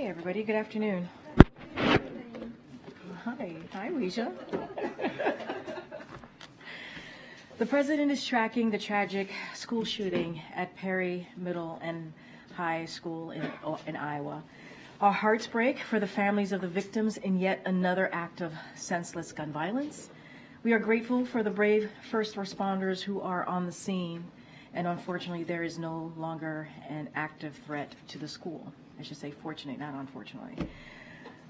Hey everybody, good afternoon. Hi, Weisha. The president is tracking the tragic school shooting at Perry Middle and High School in Iowa. Our hearts break for the families of the victims in yet another act of senseless gun violence. We are grateful for the brave first responders who are on the scene, and unfortunately there is no longer an active threat to the school. I should say fortunate, not unfortunately.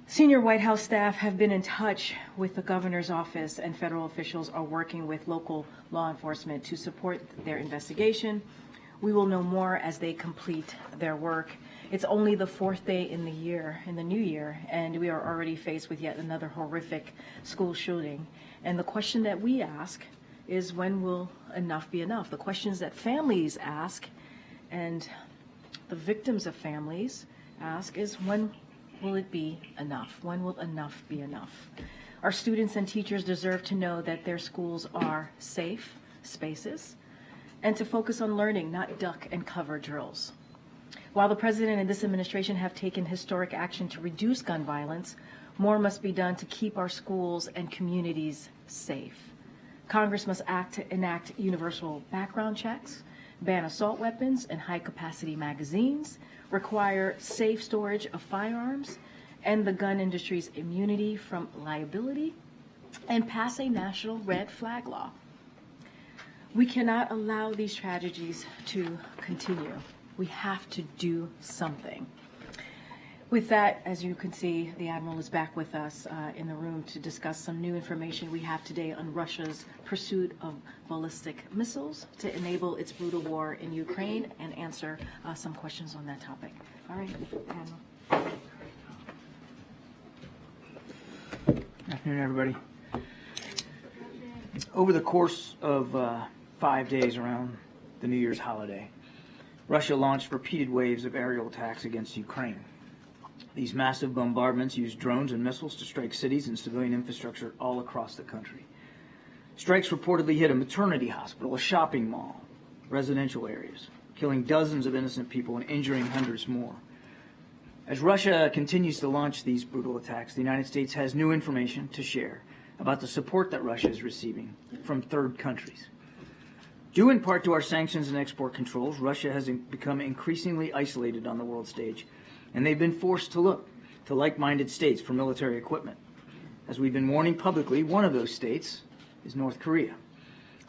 Senior White House staff have been in touch with the governor's office, and federal officials are working with local law enforcement to support their investigation. We will know more as they complete their work. It's only the fourth day in the new year, and we are already faced with yet another horrific school shooting. And the question that we ask is, when will enough be enough? The questions that families ask and the victims of families ask is, when will it be enough? When will enough be enough? Our students and teachers deserve to know that their schools are safe spaces and to focus on learning, not duck and cover drills. While the president and this administration have taken historic action to reduce gun violence, more must be done to keep our schools and communities safe. Congress must enact universal background checks, ban assault weapons and high-capacity magazines, require safe storage of firearms, end the gun industry's immunity from liability, and pass a national red flag law. We cannot allow these tragedies to continue. We have to do something. With that, as you can see, the Admiral is back with us in the room to discuss some new information we have today on Russia's pursuit of ballistic missiles to enable its brutal war in Ukraine and answer some questions on that topic. All right, Admiral. Good afternoon, everybody. Over the course of 5 days around the New Year's holiday, Russia launched repeated waves of aerial attacks against Ukraine. These massive bombardments used drones and missiles to strike cities and civilian infrastructure all across the country. Strikes reportedly hit a maternity hospital, a shopping mall, residential areas, killing dozens of innocent people and injuring hundreds more. As Russia continues to launch these brutal attacks, the United States has new information to share about the support that Russia is receiving from third countries. Due in part to our sanctions and export controls, Russia has become increasingly isolated on the world stage, and they've been forced to look to like-minded states for military equipment. As we've been warning publicly, one of those states is North Korea.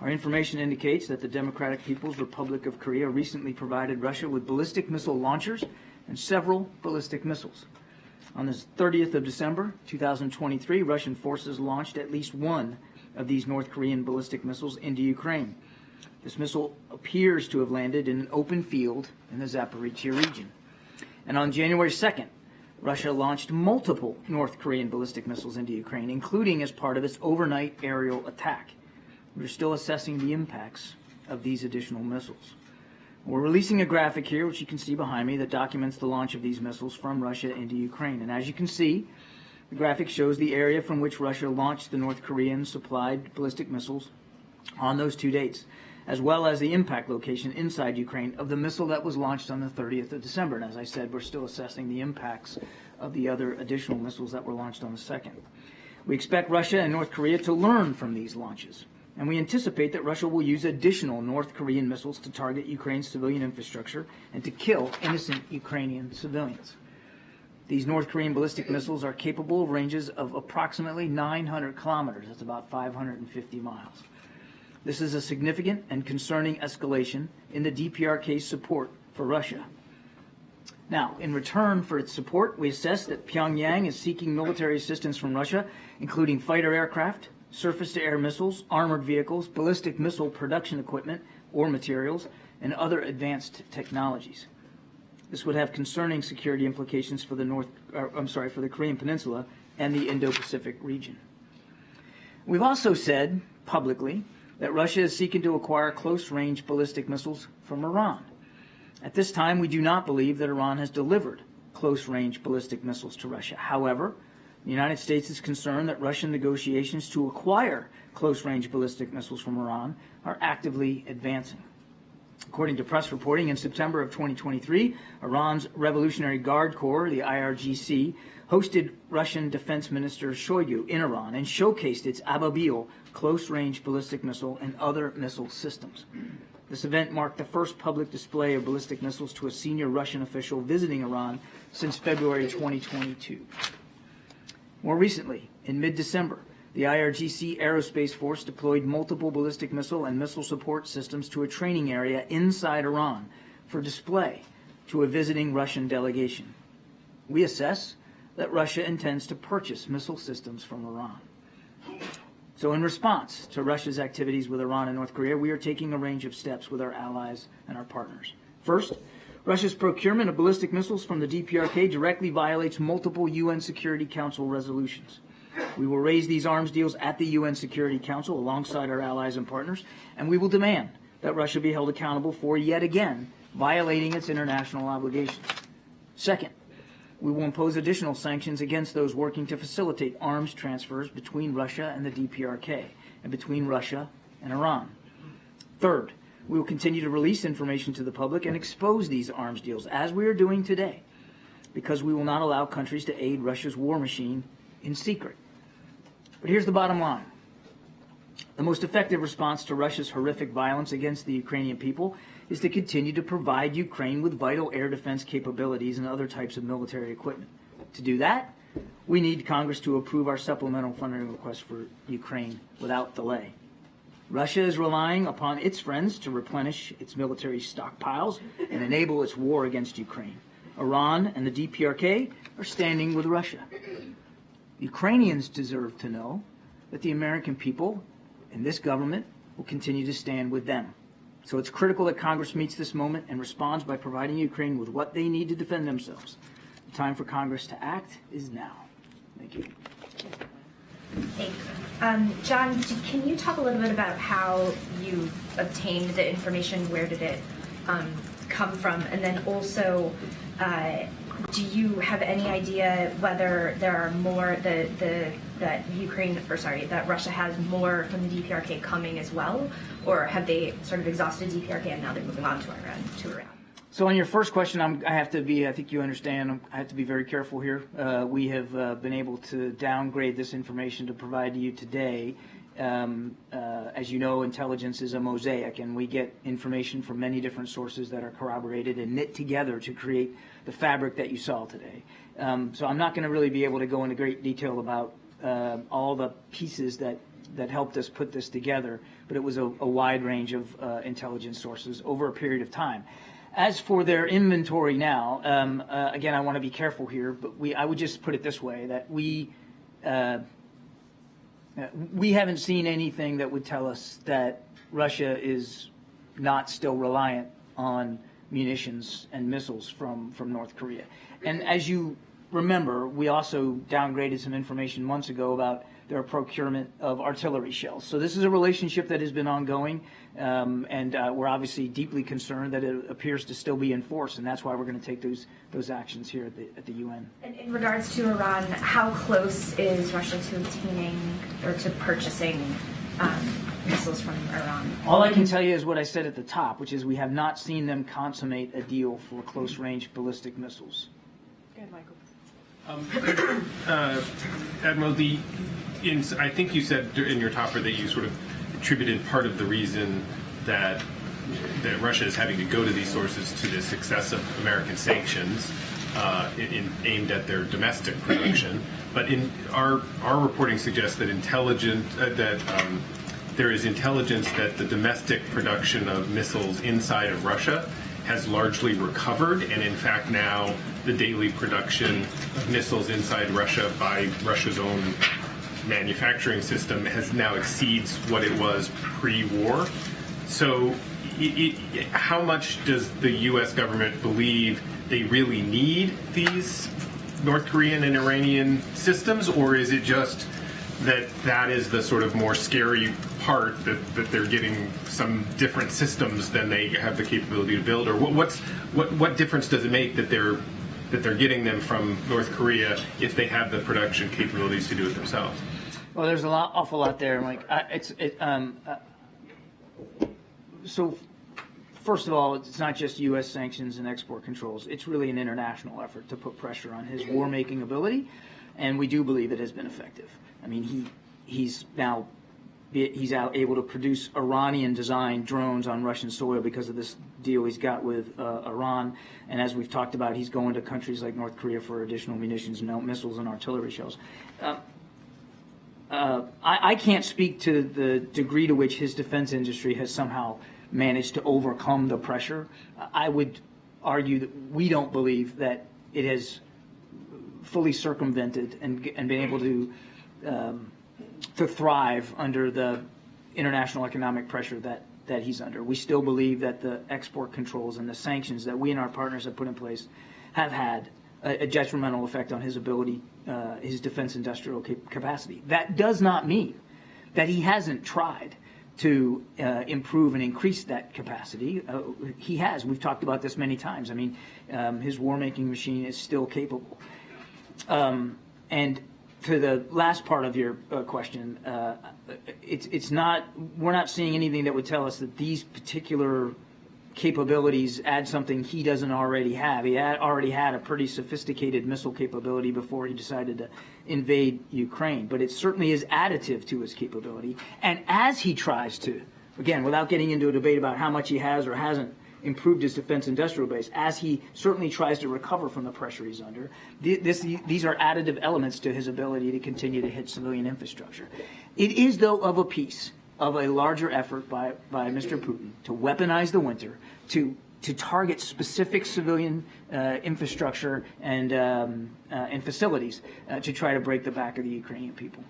Our information indicates that the Democratic People's Republic of Korea recently provided Russia with ballistic missile launchers and several ballistic missiles. On the 30th of December, 2023, Russian forces launched at least one of these North Korean ballistic missiles into Ukraine. This missile appears to have landed in an open field in the Zaporizhzhia region. And on January 2nd, Russia launched multiple North Korean ballistic missiles into Ukraine, including as part of its overnight aerial attack. We're still assessing the impacts of these additional missiles. We're releasing a graphic here, which you can see behind me, that documents the launch of these missiles from Russia into Ukraine. And as you can see, the graphic shows the area from which Russia launched the North Korean supplied ballistic missiles on those 2 dates, as well as the impact location inside Ukraine of the missile that was launched on the 30th of December. And as I said, we're still assessing the impacts of the other additional missiles that were launched on the 2nd. We expect Russia and North Korea to learn from these launches, and we anticipate that Russia will use additional North Korean missiles to target Ukraine's civilian infrastructure and to kill innocent Ukrainian civilians. These North Korean ballistic missiles are capable of ranges of approximately 900 kilometers. That's about 550 miles. This is a significant and concerning escalation in the DPRK's support for Russia. Now, in return for its support, we assess that Pyongyang is seeking military assistance from Russia, including fighter aircraft, surface-to-air missiles, armored vehicles, ballistic missile production equipment or materials, and other advanced technologies. This would have concerning security implications for the Korean Peninsula and the Indo-Pacific region. We've also said publicly that Russia is seeking to acquire close-range ballistic missiles from Iran. At this time, we do not believe that Iran has delivered close-range ballistic missiles to Russia. However, the United States is concerned that Russian negotiations to acquire close-range ballistic missiles from Iran are actively advancing. According to press reporting, in September of 2023, Iran's Revolutionary Guard Corps, the IRGC, hosted Russian Defense Minister Shoigu in Iran and showcased its Ababil close-range ballistic missile and other missile systems. This event marked the first public display of ballistic missiles to a senior Russian official visiting Iran since February 2022. More recently, in mid-December, the IRGC Aerospace Force deployed multiple ballistic missile and missile support systems to a training area inside Iran for display to a visiting Russian delegation. We assess that Russia intends to purchase missile systems from Iran. So in response to Russia's activities with Iran and North Korea, we are taking a range of steps with our allies and our partners. First, Russia's procurement of ballistic missiles from the DPRK directly violates multiple UN Security Council resolutions. We will raise these arms deals at the UN Security Council alongside our allies and partners, and we will demand that Russia be held accountable for, yet again, violating its international obligations. Second, we will impose additional sanctions against those working to facilitate arms transfers between Russia and the DPRK and between Russia and Iran. Third, we will continue to release information to the public and expose these arms deals, as we are doing today, because we will not allow countries to aid Russia's war machine in secret. But here's the bottom line. The most effective response to Russia's horrific violence against the Ukrainian people is to continue to provide Ukraine with vital air defense capabilities and other types of military equipment. To do that, we need Congress to approve our supplemental funding request for Ukraine without delay. Russia is relying upon its friends to replenish its military stockpiles and enable its war against Ukraine. Iran and the DPRK are standing with Russia. Ukrainians deserve to know that the American people and this government will continue to stand with them. So it's critical that Congress meets this moment and responds by providing Ukraine with what they need to defend themselves. The time for Congress to act is now. Thank you. Thank you. John, can you talk a little bit about how you obtained the information? Where did it come from? And then also, do you have any idea whether there are more that Russia has more from the DPRK coming as well, or have they sort of exhausted DPRK and now they're moving on to Iran? So on your first question, I think you understand, I have to be very careful here. We have been able to downgrade this information to provide to you today. As you know, intelligence is a mosaic, and we get information from many different sources that are corroborated and knit together to create the fabric that you saw today. So I'm not going to really be able to go into great detail about all the pieces that helped us put this together, but it was a wide range of intelligence sources over a period of time. As for their inventory now, again, I want to be careful here, but I would just put it this way, that we haven't seen anything that would tell us that Russia is not still reliant on munitions and missiles from North Korea. And as you remember, we also downgraded some information months ago about their procurement of artillery shells. So this is a relationship that has been ongoing, and we're obviously deeply concerned that it appears to still be in force, and that's why we're going to take those actions here at the UN. And in regards to Iran, how close is Russia to obtaining or to purchasing missiles from Iran? All I can tell you is what I said at the top, which is we have not seen them consummate a deal for close-range ballistic missiles. Go ahead, Michael. Admiral, I think you said in your topper that you sort of attributed part of the reason that Russia is having to go to these sources to the success of American sanctions aimed at their domestic production. But in our reporting suggests that there is intelligence that the domestic production of missiles inside of Russia has largely recovered, and in fact now the daily production of missiles inside Russia by Russia's own manufacturing system now exceeds what it was pre-war. So how much does the U.S. government believe they really need these North Korean and Iranian systems, or is it just that is the sort of more scary part, that they're getting some different systems than they have the capability to build? Or what difference does it make that they're getting them from North Korea if they have the production capabilities to do it themselves? Well, there's awful lot there, Mike. So first of all, it's not just U.S. sanctions and export controls. It's really an international effort to put pressure on his war-making ability, and we do believe it has been effective. I mean, he's now out able to produce Iranian-designed drones on Russian soil because of this deal he's got with Iran. And as we've talked about, he's going to countries like North Korea for additional munitions, missiles, and artillery shells. I can't speak to the degree to which his defense industry has somehow managed to overcome the pressure. I would argue that we don't believe that it has fully circumvented and been able to thrive under the international economic pressure that he's under. We still believe that the export controls and the sanctions that we and our partners have put in place have had a detrimental effect on his ability, his defense industrial capacity. That does not mean that he hasn't tried to improve and increase that capacity. He has. We've talked about this many times. I mean, his war-making machine is still capable. And to the last part of your question, it's not. We're not seeing anything that would tell us that these particular capabilities add something he doesn't already have. He already had a pretty sophisticated missile capability before he decided to invade Ukraine, but it certainly is additive to his capability. And as he tries to, again, without getting into a debate about how much he has or hasn't improved his defense industrial base, as he certainly tries to recover from the pressure he's under, these are additive elements to his ability to continue to hit civilian infrastructure. It is, though, of a piece of a larger effort by Mr. Putin to weaponize the winter, to target specific civilian infrastructure and facilities to try to break the back of the Ukrainian people.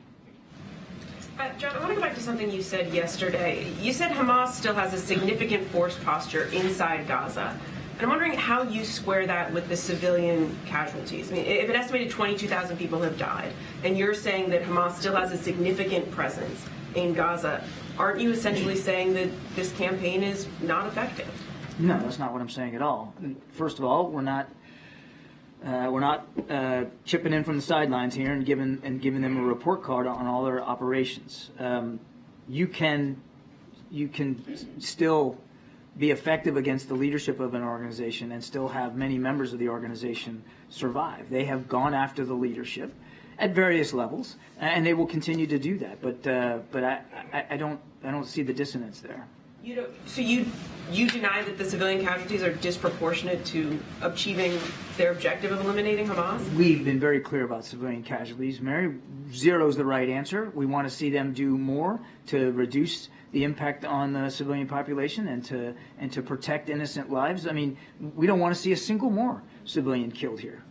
John, I want to go back to something you said yesterday. You said Hamas still has a significant force posture inside Gaza. And I'm wondering how you square that with the civilian casualties. I mean, if an estimated 22,000 people have died, and you're saying that Hamas still has a significant presence in Gaza, aren't you essentially saying that this campaign is not effective? No, that's not what I'm saying at all. First of all, we're not chipping in from the sidelines here and giving them a report card on all their operations. You can still be effective against the leadership of an organization and still have many members of the organization survive. They have gone after the leadership at various levels, and they will continue to do that. But I don't see the dissonance there. So you deny that the civilian casualties are disproportionate to achieving their objective of eliminating Hamas? We've been very clear about civilian casualties, Mary. Zero is the right answer. We want to see them do more to reduce the impact on the civilian population and to protect innocent lives. I mean, we don't want to see a single more civilian killed here.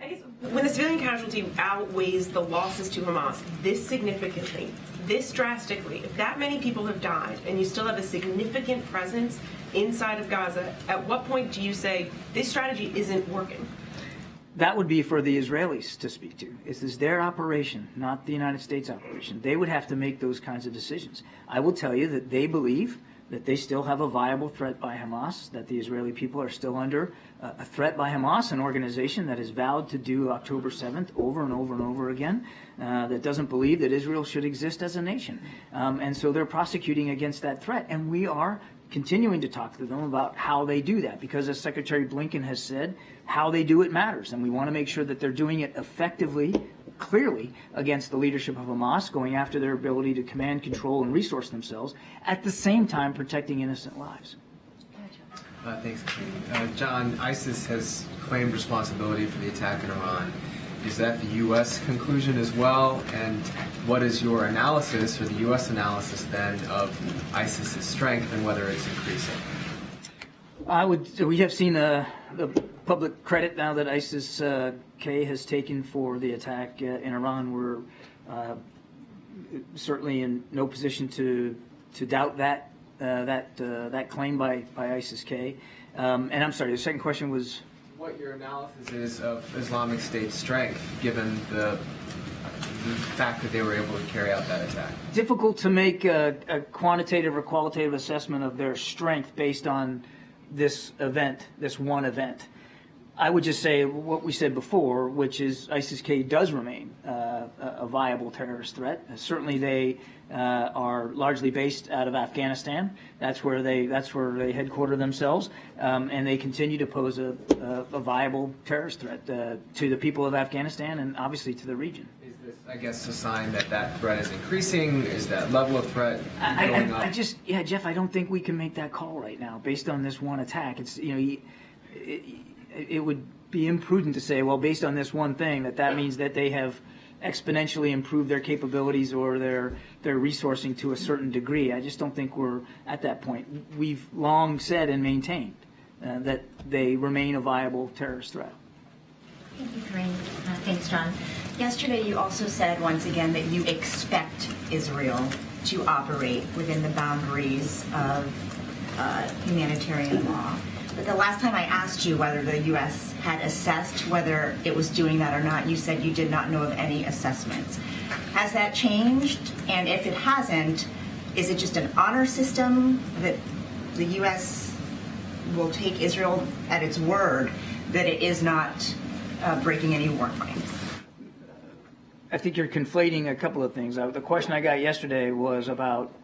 I guess when the civilian casualty outweighs the losses to Hamas this significantly, this drastically, if that many people have died and you still have a significant presence inside of Gaza, at what point do you say this strategy isn't working? That would be for the Israelis to speak to. This is their operation, not the United States operation. They would have to make those kinds of decisions. I will tell you that they believe that they still have a viable threat by Hamas, that the Israeli people are still under a threat by Hamas, an organization that has vowed to do October 7th over and over and over again, that doesn't believe that Israel should exist as a nation. And so they're prosecuting against that threat. And we are continuing to talk to them about how they do that, because as Secretary Blinken has said, how they do it matters. And we want to make sure that they're doing it effectively, clearly, against the leadership of Hamas, going after their ability to command, control, and resource themselves, at the same time protecting innocent lives. Thanks, John. ISIS has claimed responsibility for the attack in Iran. Is that the U.S. conclusion as well? And what is your analysis, or the U.S. analysis then, of ISIS's strength and whether it's increasing? We have seen the public credit now that ISIS-K has taken for the attack in Iran. We're certainly in no position to doubt that claim by ISIS-K. And I'm sorry, the second question was? What your analysis is of Islamic State's strength, given the fact that they were able to carry out that attack. Difficult to make a quantitative or qualitative assessment of their strength based on this event, this one event. I would just say what we said before, which is ISIS-K does remain a viable terrorist threat. Certainly, they are largely based out of Afghanistan. That's where they headquarter themselves, and they continue to pose a viable terrorist threat to the people of Afghanistan and obviously to the region. Is this, I guess, a sign that that threat is increasing? Is that level of threat going up? Jeff, I don't think we can make that call right now based on this one attack. It's it would be imprudent to say, well, based on this one thing, that means that they have exponentially improved their capabilities or their resourcing to a certain degree. I just don't think we're at that point. We've long said and maintained that they remain a viable terrorist threat. Thank you, Karine. Thanks, John. Yesterday, you also said once again that you expect Israel to operate within the boundaries of humanitarian law. But the last time I asked you whether the U.S. had assessed whether it was doing that or not, you said you did not know of any assessments. Has that changed? And if it hasn't, is it just an honor system that the U.S. will take Israel at its word that it is not breaking any war crimes? I think you're conflating a couple of things. The question I got yesterday was about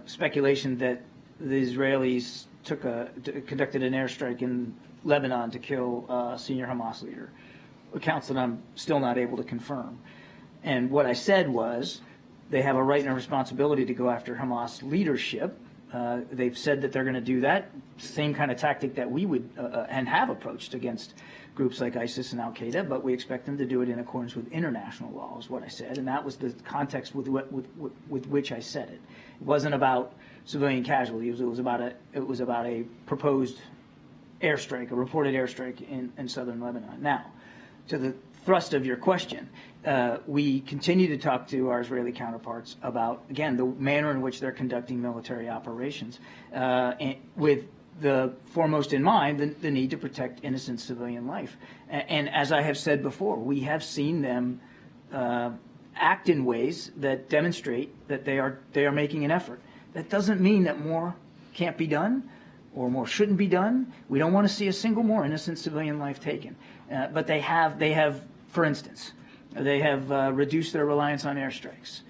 speculation that the Israelis conducted an airstrike in Lebanon to kill a senior Hamas leader, accounts that I'm still not able to confirm. And what I said was they have a right and a responsibility to go after Hamas leadership. They've said that they're going to do that, same kind of tactic that we would and have approached against groups like ISIS and Al-Qaeda, but we expect them to do it in accordance with international law, is what I said, and that was the context with which I said it. It wasn't about civilian casualties. It was about a proposed airstrike, a reported airstrike in southern Lebanon. Now, to the thrust of your question, we continue to talk to our Israeli counterparts about, again, the manner in which they're conducting military operations, and with the foremost in mind, the need to protect innocent civilian life. And as I have said before, we have seen them act in ways that demonstrate that they are making an effort. That doesn't mean that more can't be done or more shouldn't be done. We don't want to see a single more innocent civilian life taken. But they have, for instance, they have reduced their reliance on airstrikes.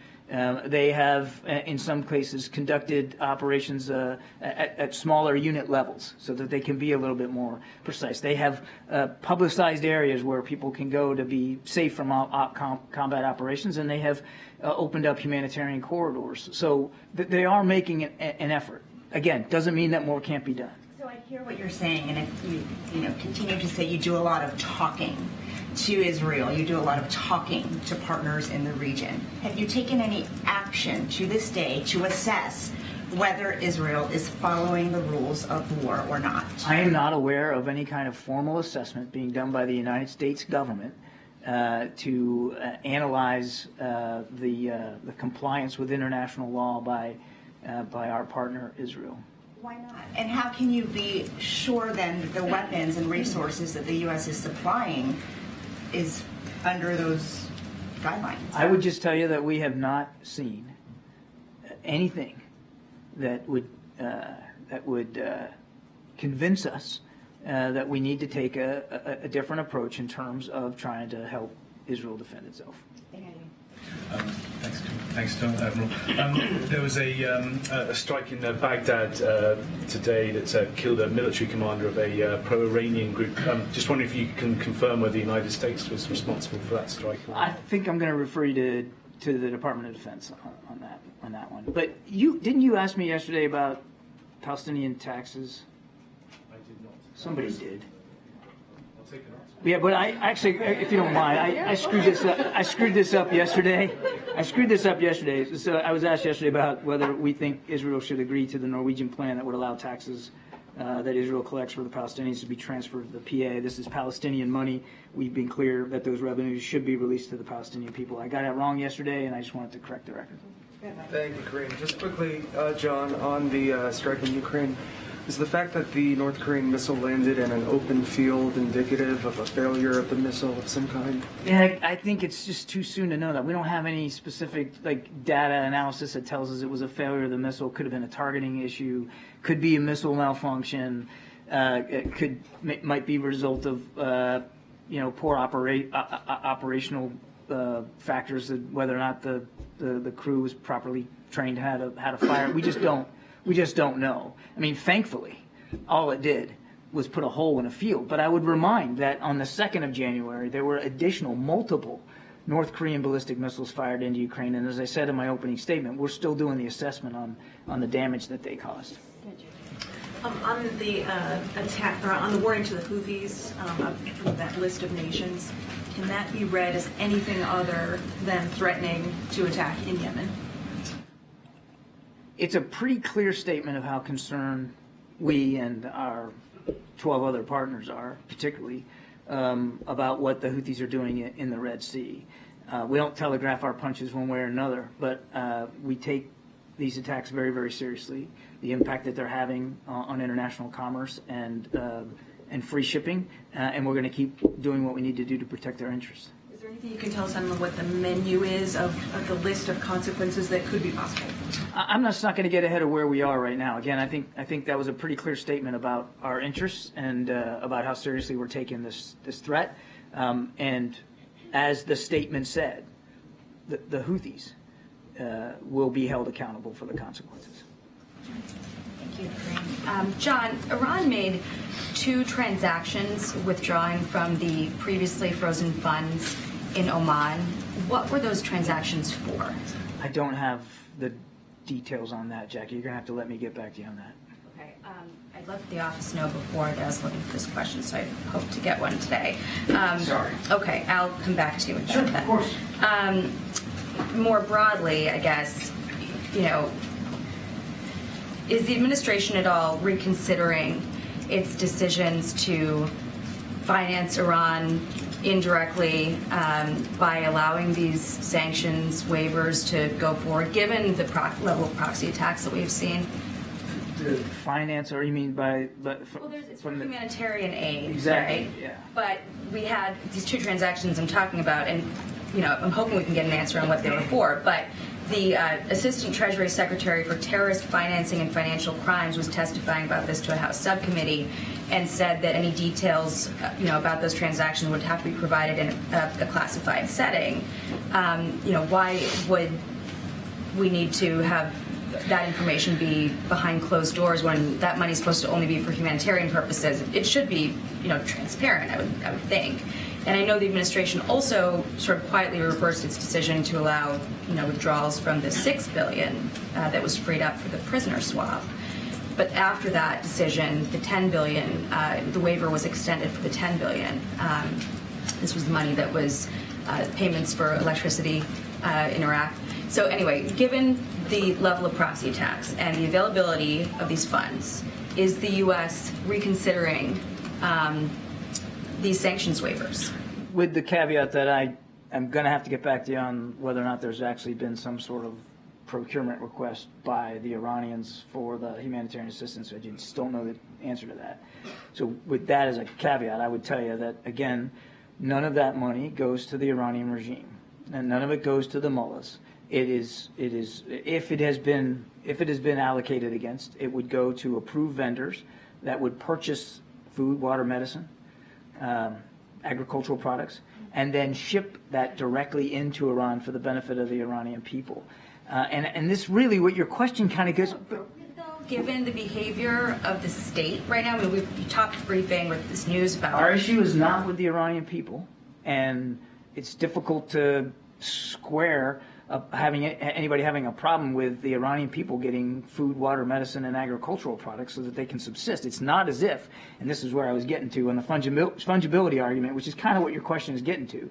They have, in some cases, conducted operations at smaller unit levels so that they can be a little bit more precise. They have publicized areas where people can go to be safe from combat operations, and they have opened up humanitarian corridors. So they are making an effort. Again, doesn't mean that more can't be done. So I hear what you're saying, and if you continue to say you do a lot of talking to Israel, you do a lot of talking to partners in the region. Have you taken any action to this day to assess whether Israel is following the rules of war or not? I am not aware of any kind of formal assessment being done by the United States government to analyze the compliance with international law by our partner Israel. Why not? And how can you be sure then that the weapons and resources that the U.S. is supplying is under those guidelines? I would just tell you that we have not seen anything that would convince us that we need to take a different approach in terms of trying to help Israel defend itself. Thanks, Tom. Admiral. There was a strike in Baghdad today that killed a military commander of a pro-Iranian group. Just wondering if you can confirm whether the United States was responsible for that strike. I think I'm going to refer you to the Department of Defense on that one. But didn't you ask me yesterday about Palestinian taxes? I did not. Somebody did. I'll take an answer. Yeah, but I actually, if you don't mind, I screwed this up. I screwed this up yesterday. So I was asked yesterday about whether we think Israel should agree to the Norwegian plan that would allow taxes that Israel collects for the Palestinians to be transferred to the PA. This is Palestinian money. We've been clear that those revenues should be released to the Palestinian people. I got it wrong yesterday, and I just wanted to correct the record. Thank you, Karine. Just quickly, John, on the strike in Ukraine, is the fact that the North Korean missile landed in an open field indicative of a failure of the missile of some kind? Yeah, I think it's just too soon to know that. We don't have any specific data analysis that tells us it was a failure of the missile. Could have been a targeting issue. Could be a missile malfunction. might be a result of poor operational factors, whether or not the crew was properly trained how to fire. We just don't know. I mean, thankfully, all it did was put a hole in a field. But I would remind that on the 2nd of January, there were additional multiple North Korean ballistic missiles fired into Ukraine. And as I said in my opening statement, we're still doing the assessment on the damage that they caused. On the attack, or on the warning to the Houthis, from that list of nations, can that be read as anything other than threatening to attack in Yemen? It's a pretty clear statement of how concerned we and our 12 other partners are, particularly, about what the Houthis are doing in the Red Sea. We don't telegraph our punches one way or another, but we take these attacks very, very seriously. The impact that they're having on international commerce and free shipping, and we're going to keep doing what we need to do to protect our interests. Is there anything you can tell us on what the menu is of the list of consequences that could be possible? I'm not going to get ahead of where we are right now. Again, I think that was a pretty clear statement about our interests and about how seriously we're taking this threat. And as the statement said, the Houthis will be held accountable for the consequences. Thank you, Karine. John, Iran made 2 transactions withdrawing from the previously frozen funds in Oman. What were those transactions for? I don't have the details on that, Jackie. You're going to have to let me get back to you on that. Okay. I let the office know before that I was looking for this question, so I hope to get one today. Sorry. Okay, I'll come back to you with that. Sure, of course. More broadly, I guess, is the administration at all reconsidering its decisions to finance Iran indirectly by allowing these sanctions waivers to go forward, given the level of proxy attacks that we've seen? The finance, or you mean by... Well, it's from humanitarian aid, exactly, right? Yeah. But we had these 2 transactions I'm talking about, and I'm hoping we can get an answer on what they were for, but the Assistant Treasury Secretary for Terrorist Financing and Financial Crimes was testifying about this to a House subcommittee and said that any details, about those transactions would have to be provided in a classified setting. Why would we need to have that information be behind closed doors when that money is supposed to only be for humanitarian purposes? It should be, transparent, I would think. And I know the administration also sort of quietly reversed its decision to allow, withdrawals from the $6 billion that was freed up for the prisoner swap. But after that decision, the $10 billion, the waiver was extended for the $10 billion. This was the money that was payments for electricity in Iraq. So anyway, given the level of proxy attacks and the availability of these funds, is the U.S. reconsidering these sanctions waivers? With the caveat that I'm going to have to get back to you on whether or not there's actually been some sort of procurement request by the Iranians for the humanitarian assistance. I just don't know the answer to that. So with that as a caveat, I would tell you that, again, none of that money goes to the Iranian regime, and none of it goes to the mullahs. It is if it has been allocated against, it would go to approved vendors that would purchase food, water, medicine, agricultural products, and then ship that directly into Iran for the benefit of the Iranian people. And this really, what your question kind of goes. Given the behavior of the state right now, we talked briefing with this news about. Our issue is not with the Iranian people, and it's difficult to square anybody having a problem with the Iranian people getting food, water, medicine, and agricultural products so that they can subsist. It's not as if, and this is where I was getting to on the fungibility argument, which is kind of what your question is getting to.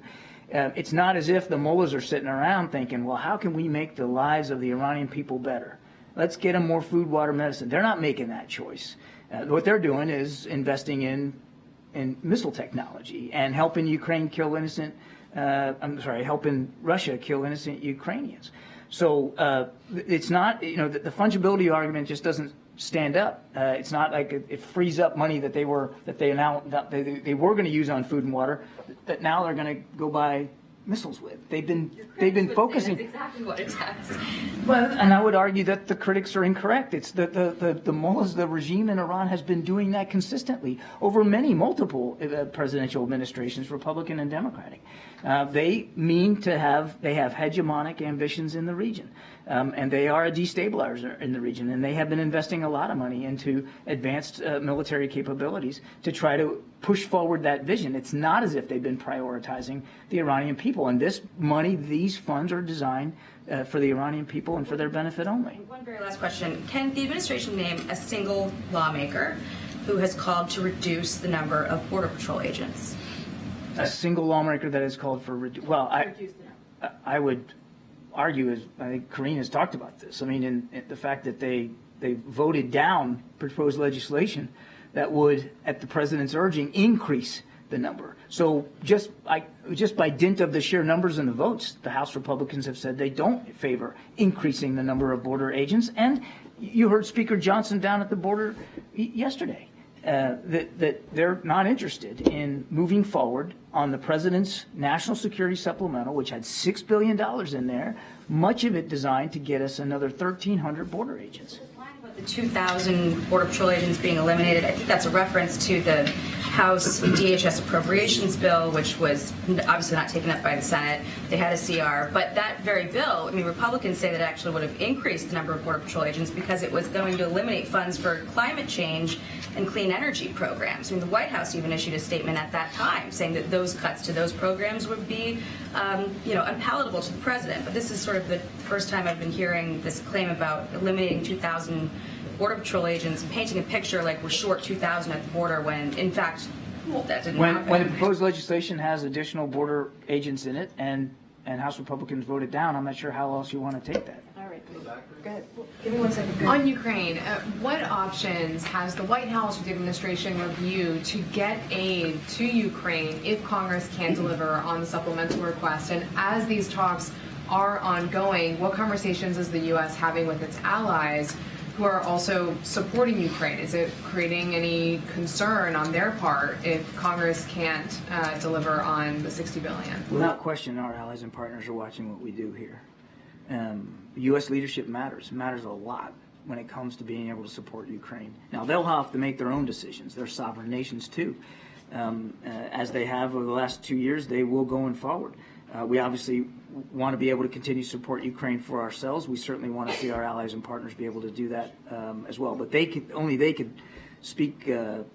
It's not as if the mullahs are sitting around thinking, well, how can we make the lives of the Iranian people better? Let's get them more food, water, medicine. They're not making that choice. What they're doing is investing in missile technology and helping Ukraine kill innocent helping Russia kill innocent Ukrainians. So it's not, the fungibility argument just doesn't stand up. It's not like it frees up money that they were going to use on food and water that now they're going to go buy missiles with. They've been focusing. That's exactly what it does. Well, and I would argue that the critics are incorrect. It's the mullahs, the regime in Iran has been doing that consistently over multiple presidential administrations, Republican and Democratic. They have hegemonic ambitions in the region, and they are a destabilizer in the region, and they have been investing a lot of money into advanced military capabilities to try to push forward that vision. It's not as if they've been prioritizing the Iranian people, and this money, these funds are designed for the Iranian people and for their benefit only. One very last question. Can the administration name a single lawmaker who has called to reduce the number of Border Patrol agents? A single lawmaker that has called for I would argue, as I think Karine has talked about this. I mean, in the fact that they voted down proposed legislation that would, at the president's urging, increase the number. So just by dint of the sheer numbers and the votes, the House Republicans have said they don't favor increasing the number of border agents. And you heard Speaker Johnson down at the border yesterday. That they're not interested in moving forward on the president's national security supplemental, which had $6 billion in there, much of it designed to get us another 1,300 border agents. The 2,000 Border Patrol agents being eliminated, I think that's a reference to the House DHS appropriations bill, which was obviously not taken up by the Senate. They had a CR, but that very bill, I mean, Republicans say that it actually would have increased the number of Border Patrol agents because it was going to eliminate funds for climate change and clean energy programs. I mean, the White House even issued a statement at that time saying that those cuts to those programs would be, unpalatable to the president. But this is sort of the first time I've been hearing this claim about eliminating 2,000 Border Patrol agents, painting a picture like we're short 2,000 at the border when, in fact, that didn't happen. When the proposed legislation has additional border agents in it and House Republicans voted down, I'm not sure how else you want to take that. All right, go ahead. Give me 1 second. On Ukraine, what options has the White House or the administration reviewed to get aid to Ukraine if Congress can't deliver on the supplemental request? And as these talks are ongoing, what conversations is the U.S. having with its allies who are also supporting Ukraine? Is it creating any concern on their part if Congress can't deliver on the $60 billion? Without question, our allies and partners are watching what we do here. U.S. leadership matters a lot when it comes to being able to support Ukraine. Now, they'll have to make their own decisions. They're sovereign nations, too. As they have over the last 2 years, they will going forward. We obviously want to be able to continue to support Ukraine for ourselves. We certainly want to see our allies and partners be able to do that as well. But they could speak to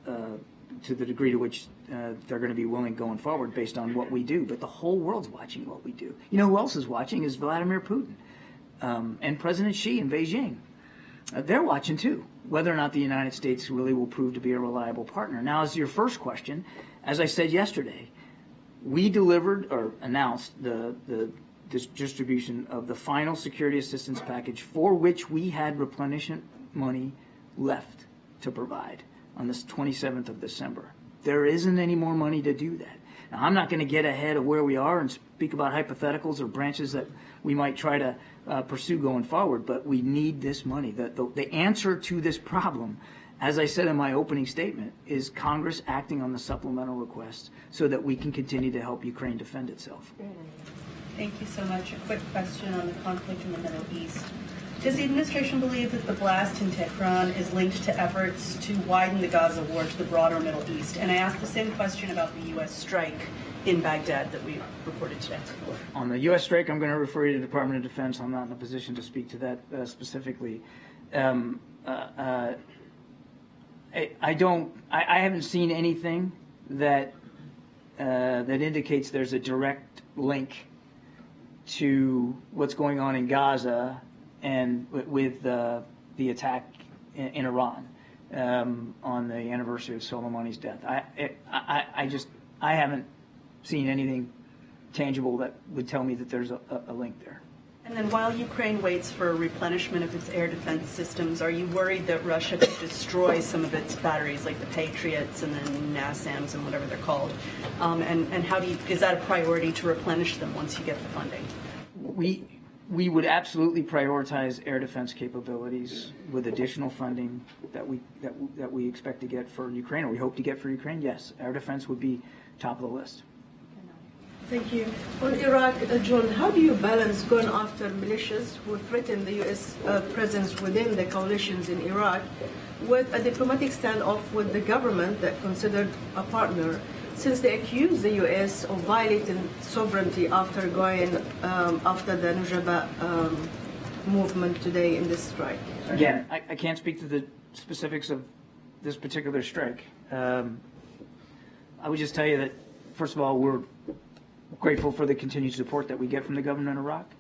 the degree to which they're going to be willing going forward based on what we do. But the whole world's watching what we do. You know who else is watching is Vladimir Putin and President Xi in Beijing. They're watching too, whether or not the United States really will prove to be a reliable partner. Now, as your first question, as I said yesterday, we delivered or announced this distribution of the final security assistance package for which we had replenishment money left to provide on the 27th of December. There isn't any more money to do that. Now, I'm not going to get ahead of where we are and speak about hypotheticals or branches that we might try to pursue going forward, but we need this money. The answer to this problem, as I said in my opening statement, is Congress acting on the supplemental request so that we can continue to help Ukraine defend itself. Thank you so much. A quick question on the conflict in the Middle East. Does the administration believe that the blast in Tehran is linked to efforts to widen the Gaza war to the broader Middle East? And I asked the same question about the U.S. strike in Baghdad that we reported today. On the U.S. strike, I'm going to refer you to the Department of Defense. I'm not in a position to speak to that specifically. I haven't seen anything that indicates there's a direct link to what's going on in Gaza and with the attack in Iran on the anniversary of Soleimani's death. I haven't seen anything tangible that would tell me that there's a link there. And then while Ukraine waits for replenishment of its air defense systems, are you worried that Russia could destroy some of its batteries, like the Patriots and then NASAMS and whatever they're called? And how is that a priority to replenish them once you get the funding? We would absolutely prioritize air defense capabilities with additional funding that we expect to get for Ukraine, or we hope to get for Ukraine. Yes, air defense would be top of the list. Thank you. On Iraq, John, how do you balance going after militias who threaten the U.S. Presence within the coalitions in Iraq with a diplomatic standoff with the government that considered a partner, since they accuse the U.S. of violating sovereignty after going after the Nujaba movement today in this strike? Again, I can't speak to the specifics of this particular strike. I would just tell you that, first of all, we're grateful for the continued support that we get from the government of Iraq.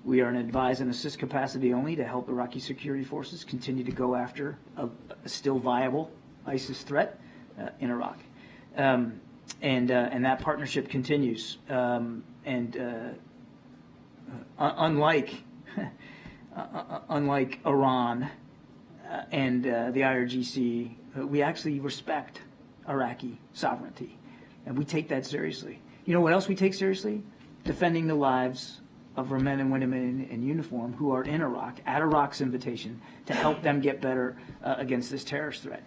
We are an advise and assist capacity only to help Iraqi security forces continue to go after a still viable ISIS threat in Iraq. And that partnership continues. Unlike Iran and the IRGC, we actually respect Iraqi sovereignty, and we take that seriously. You know what else we take seriously? Defending the lives of our men and women in uniform who are in Iraq, at Iraq's invitation, to help them get better against this terrorist threat.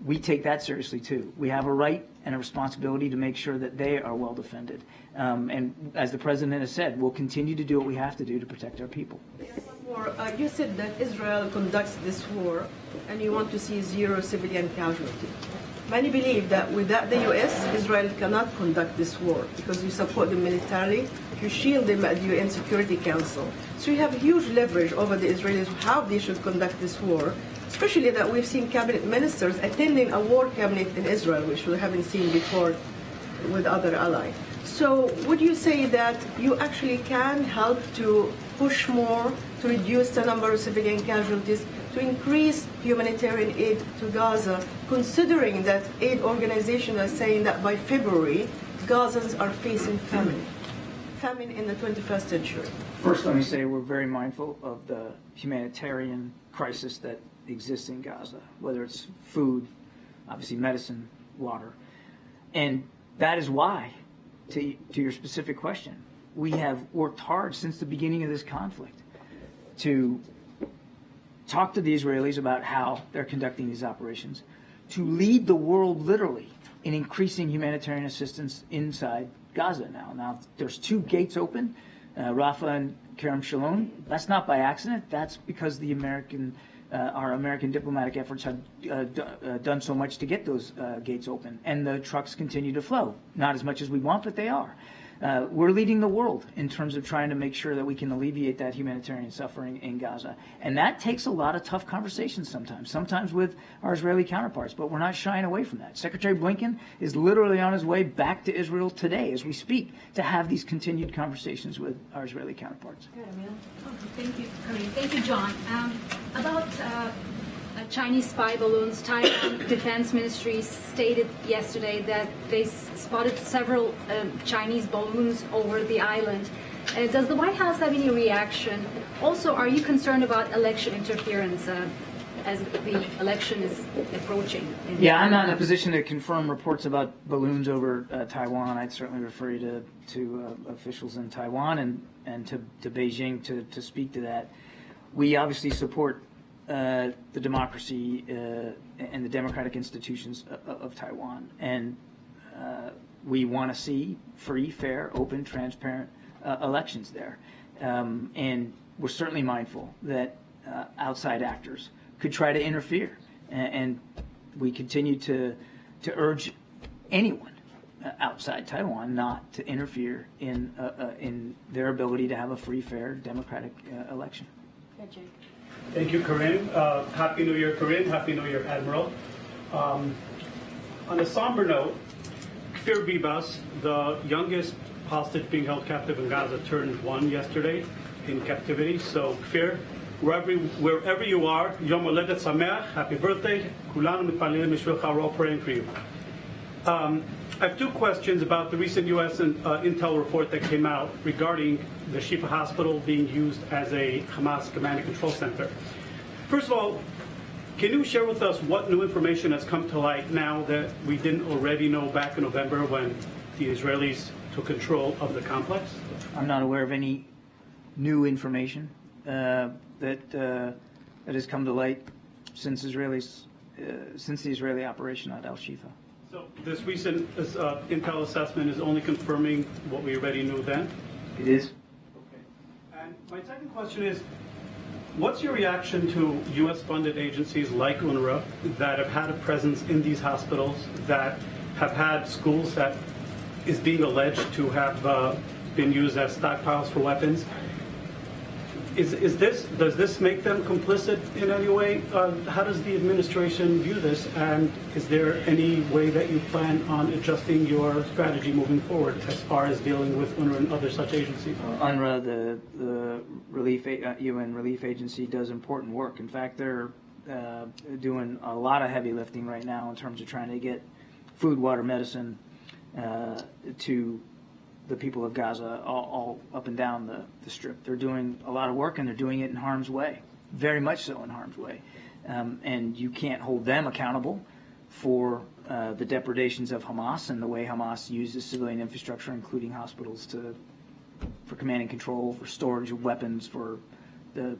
We take that seriously, too. We have a right and a responsibility to make sure that they are well defended. And as the President has said, we'll continue to do what we have to do to protect our people. You said that Israel conducts this war and you want to see zero civilian casualty. Many believe that without the U.S., Israel cannot conduct this war because you support them militarily, you shield them at the UN Security Council. So you have huge leverage over the Israelis how they should conduct this war, especially that we've seen cabinet ministers attending a war cabinet in Israel, which we haven't seen before with other allies. So would you say that you actually can help to push more to reduce the number of civilian casualties, to increase humanitarian aid to Gaza, considering that aid organizations are saying that by February, Gazans are facing famine in the 21st century? First, let me say we're very mindful of the humanitarian crisis that exists in Gaza, whether it's food, obviously medicine, water. And that is why, to your specific question, we have worked hard since the beginning of this conflict to talk to the Israelis about how they're conducting these operations, to lead the world literally in increasing humanitarian assistance inside Gaza now. Now, there's 2 gates open, Rafah and Kerem Shalom. That's not by accident. That's because the our American diplomatic efforts have done so much to get those gates open, and the trucks continue to flow. Not as much as we want, but they are. We're leading the world in terms of trying to make sure that we can alleviate that humanitarian suffering in Gaza. And that takes a lot of tough conversations sometimes with our Israeli counterparts, but we're not shying away from that. Secretary Blinken is literally on his way back to Israel today as we speak to have these continued conversations with our Israeli counterparts. Thank you, Karine. Thank you, John. About Chinese spy balloons, Taiwan Defense Ministry stated yesterday that they spotted several Chinese balloons over the island. Does the White House have any reaction? Also, are you concerned about election interference as the election is approaching? Yeah, I'm not in a position to confirm reports about balloons over Taiwan. I'd certainly refer you to officials in Taiwan and to Beijing to speak to that. We obviously support the democracy and the democratic institutions of Taiwan. And we want to see free, fair, open, transparent elections there. And we're certainly mindful that outside actors could try to interfere. And we continue to urge anyone outside Taiwan not to interfere in their ability to have a free, fair, democratic election. Thank you, Karine. Happy New Year, Karine. Happy New Year, Admiral. On a somber note, Kirby, the youngest hostage being held captive in Gaza, turned 1 yesterday in captivity. So, Kfir, wherever you are, Yom Holedet Sameach, happy birthday. Kulanu mitpalelim mishvilcha, we're all praying for you. I have 2 questions about the recent U.S. intel report that came out regarding the Shifa Hospital being used as a Hamas command and control center. First of all, can you share with us what new information has come to light now that we didn't already know back in November when the Israelis took control of the complex? I'm not aware of any new information that has come to light since the Israeli operation at Al-Shifa. So this recent intel assessment is only confirming what we already knew then? It is. And my second question is, what's your reaction to U.S.-funded agencies like UNRWA that have had a presence in these hospitals, that have had schools that is being alleged to have been used as stockpiles for weapons? Does this make them complicit in any way? How does the administration view this? And is there any way that you plan on adjusting your strategy moving forward as far as dealing with UNRWA and other such agencies? UNRWA, the UN relief agency, does important work. In fact, they're doing a lot of heavy lifting right now in terms of trying to get food, water, medicine to the people of Gaza all up and down the strip. They're doing a lot of work, and they're doing it in harm's way, very much so in harm's way. And you can't hold them accountable for the depredations of Hamas and the way Hamas uses civilian infrastructure, including hospitals, for command and control, for storage of weapons, for the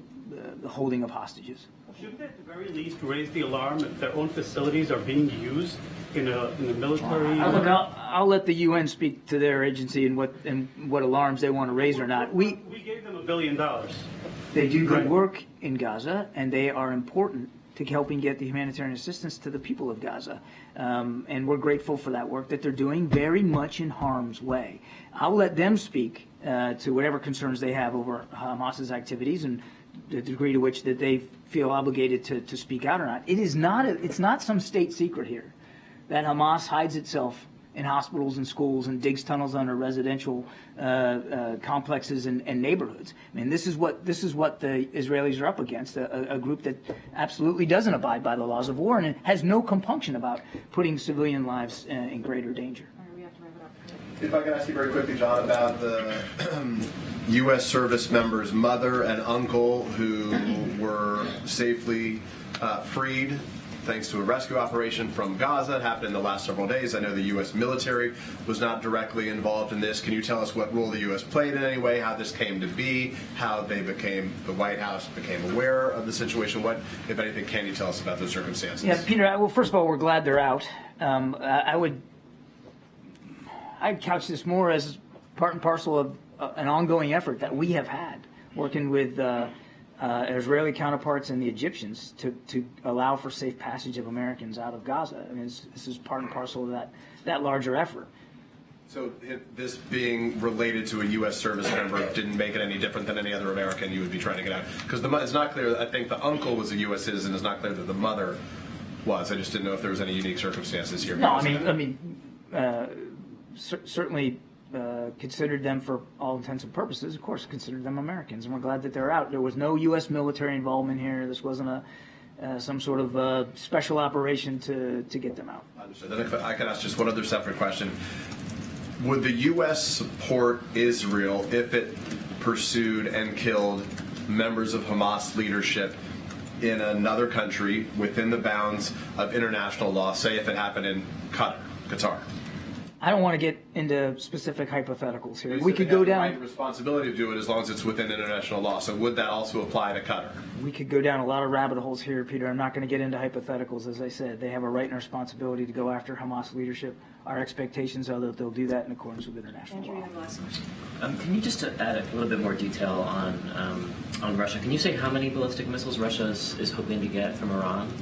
holding of hostages. Shouldn't they at the very least raise the alarm if their own facilities are being used in a military? Look, I'll let the UN speak to their agency and what alarms they want to raise or not. We gave them $1 billion. They do good work in Gaza, and they are important to helping get the humanitarian assistance to the people of Gaza. And we're grateful for that work that they're doing, very much in harm's way. I'll let them speak to whatever concerns they have over Hamas's activities and the degree to which that they feel obligated to speak out or not. It's not some state secret here that Hamas hides itself in hospitals and schools and digs tunnels under residential complexes and neighborhoods. I mean, this is what the Israelis are up against, a group that absolutely doesn't abide by the laws of war and has no compunction about putting civilian lives in greater danger. If I could ask you very quickly, John, about the U.S. service member's mother and uncle who were safely freed thanks to a rescue operation from Gaza. It happened in the last several days. I know the U.S. military was not directly involved in this. Can you tell us what role the U.S. played in any way, how this came to be, how the White House became aware of the situation? What, if anything, can you tell us about those circumstances? Yeah, Peter, well, first of all, we're glad they're out. I'd couch this more as part and parcel of an ongoing effort that we have had, working with Israeli counterparts and the Egyptians to allow for safe passage of Americans out of Gaza. I mean, this is part and parcel of that larger effort. So this being related to a U.S. service member didn't make it any different than any other American you would be trying to get out? Because it's not clear. I think the uncle was a U.S. citizen. It's not clear that the mother was. I just didn't know if there was any unique circumstances here. No, certainly considered them for all intents and purposes, of course, considered them Americans, and we're glad that they're out. There was no U.S. military involvement here. This wasn't some sort of special operation to get them out. Understood. Then if I could ask just one other separate question. Would the U.S. support Israel if it pursued and killed members of Hamas leadership in another country within the bounds of international law, say if it happened in Qatar? I don't want to get into specific hypotheticals here. We could go down the responsibility to do it as long as it's within international law. So would that also apply to Qatar? We could go down a lot of rabbit holes here, Peter. I'm not going to get into hypotheticals. As I said, they have a right and responsibility to go after Hamas leadership. Our expectations are that they'll do that in accordance with international law. Can you just add a little bit more detail on Russia? Can you say how many ballistic missiles Russia is hoping to get from Iran?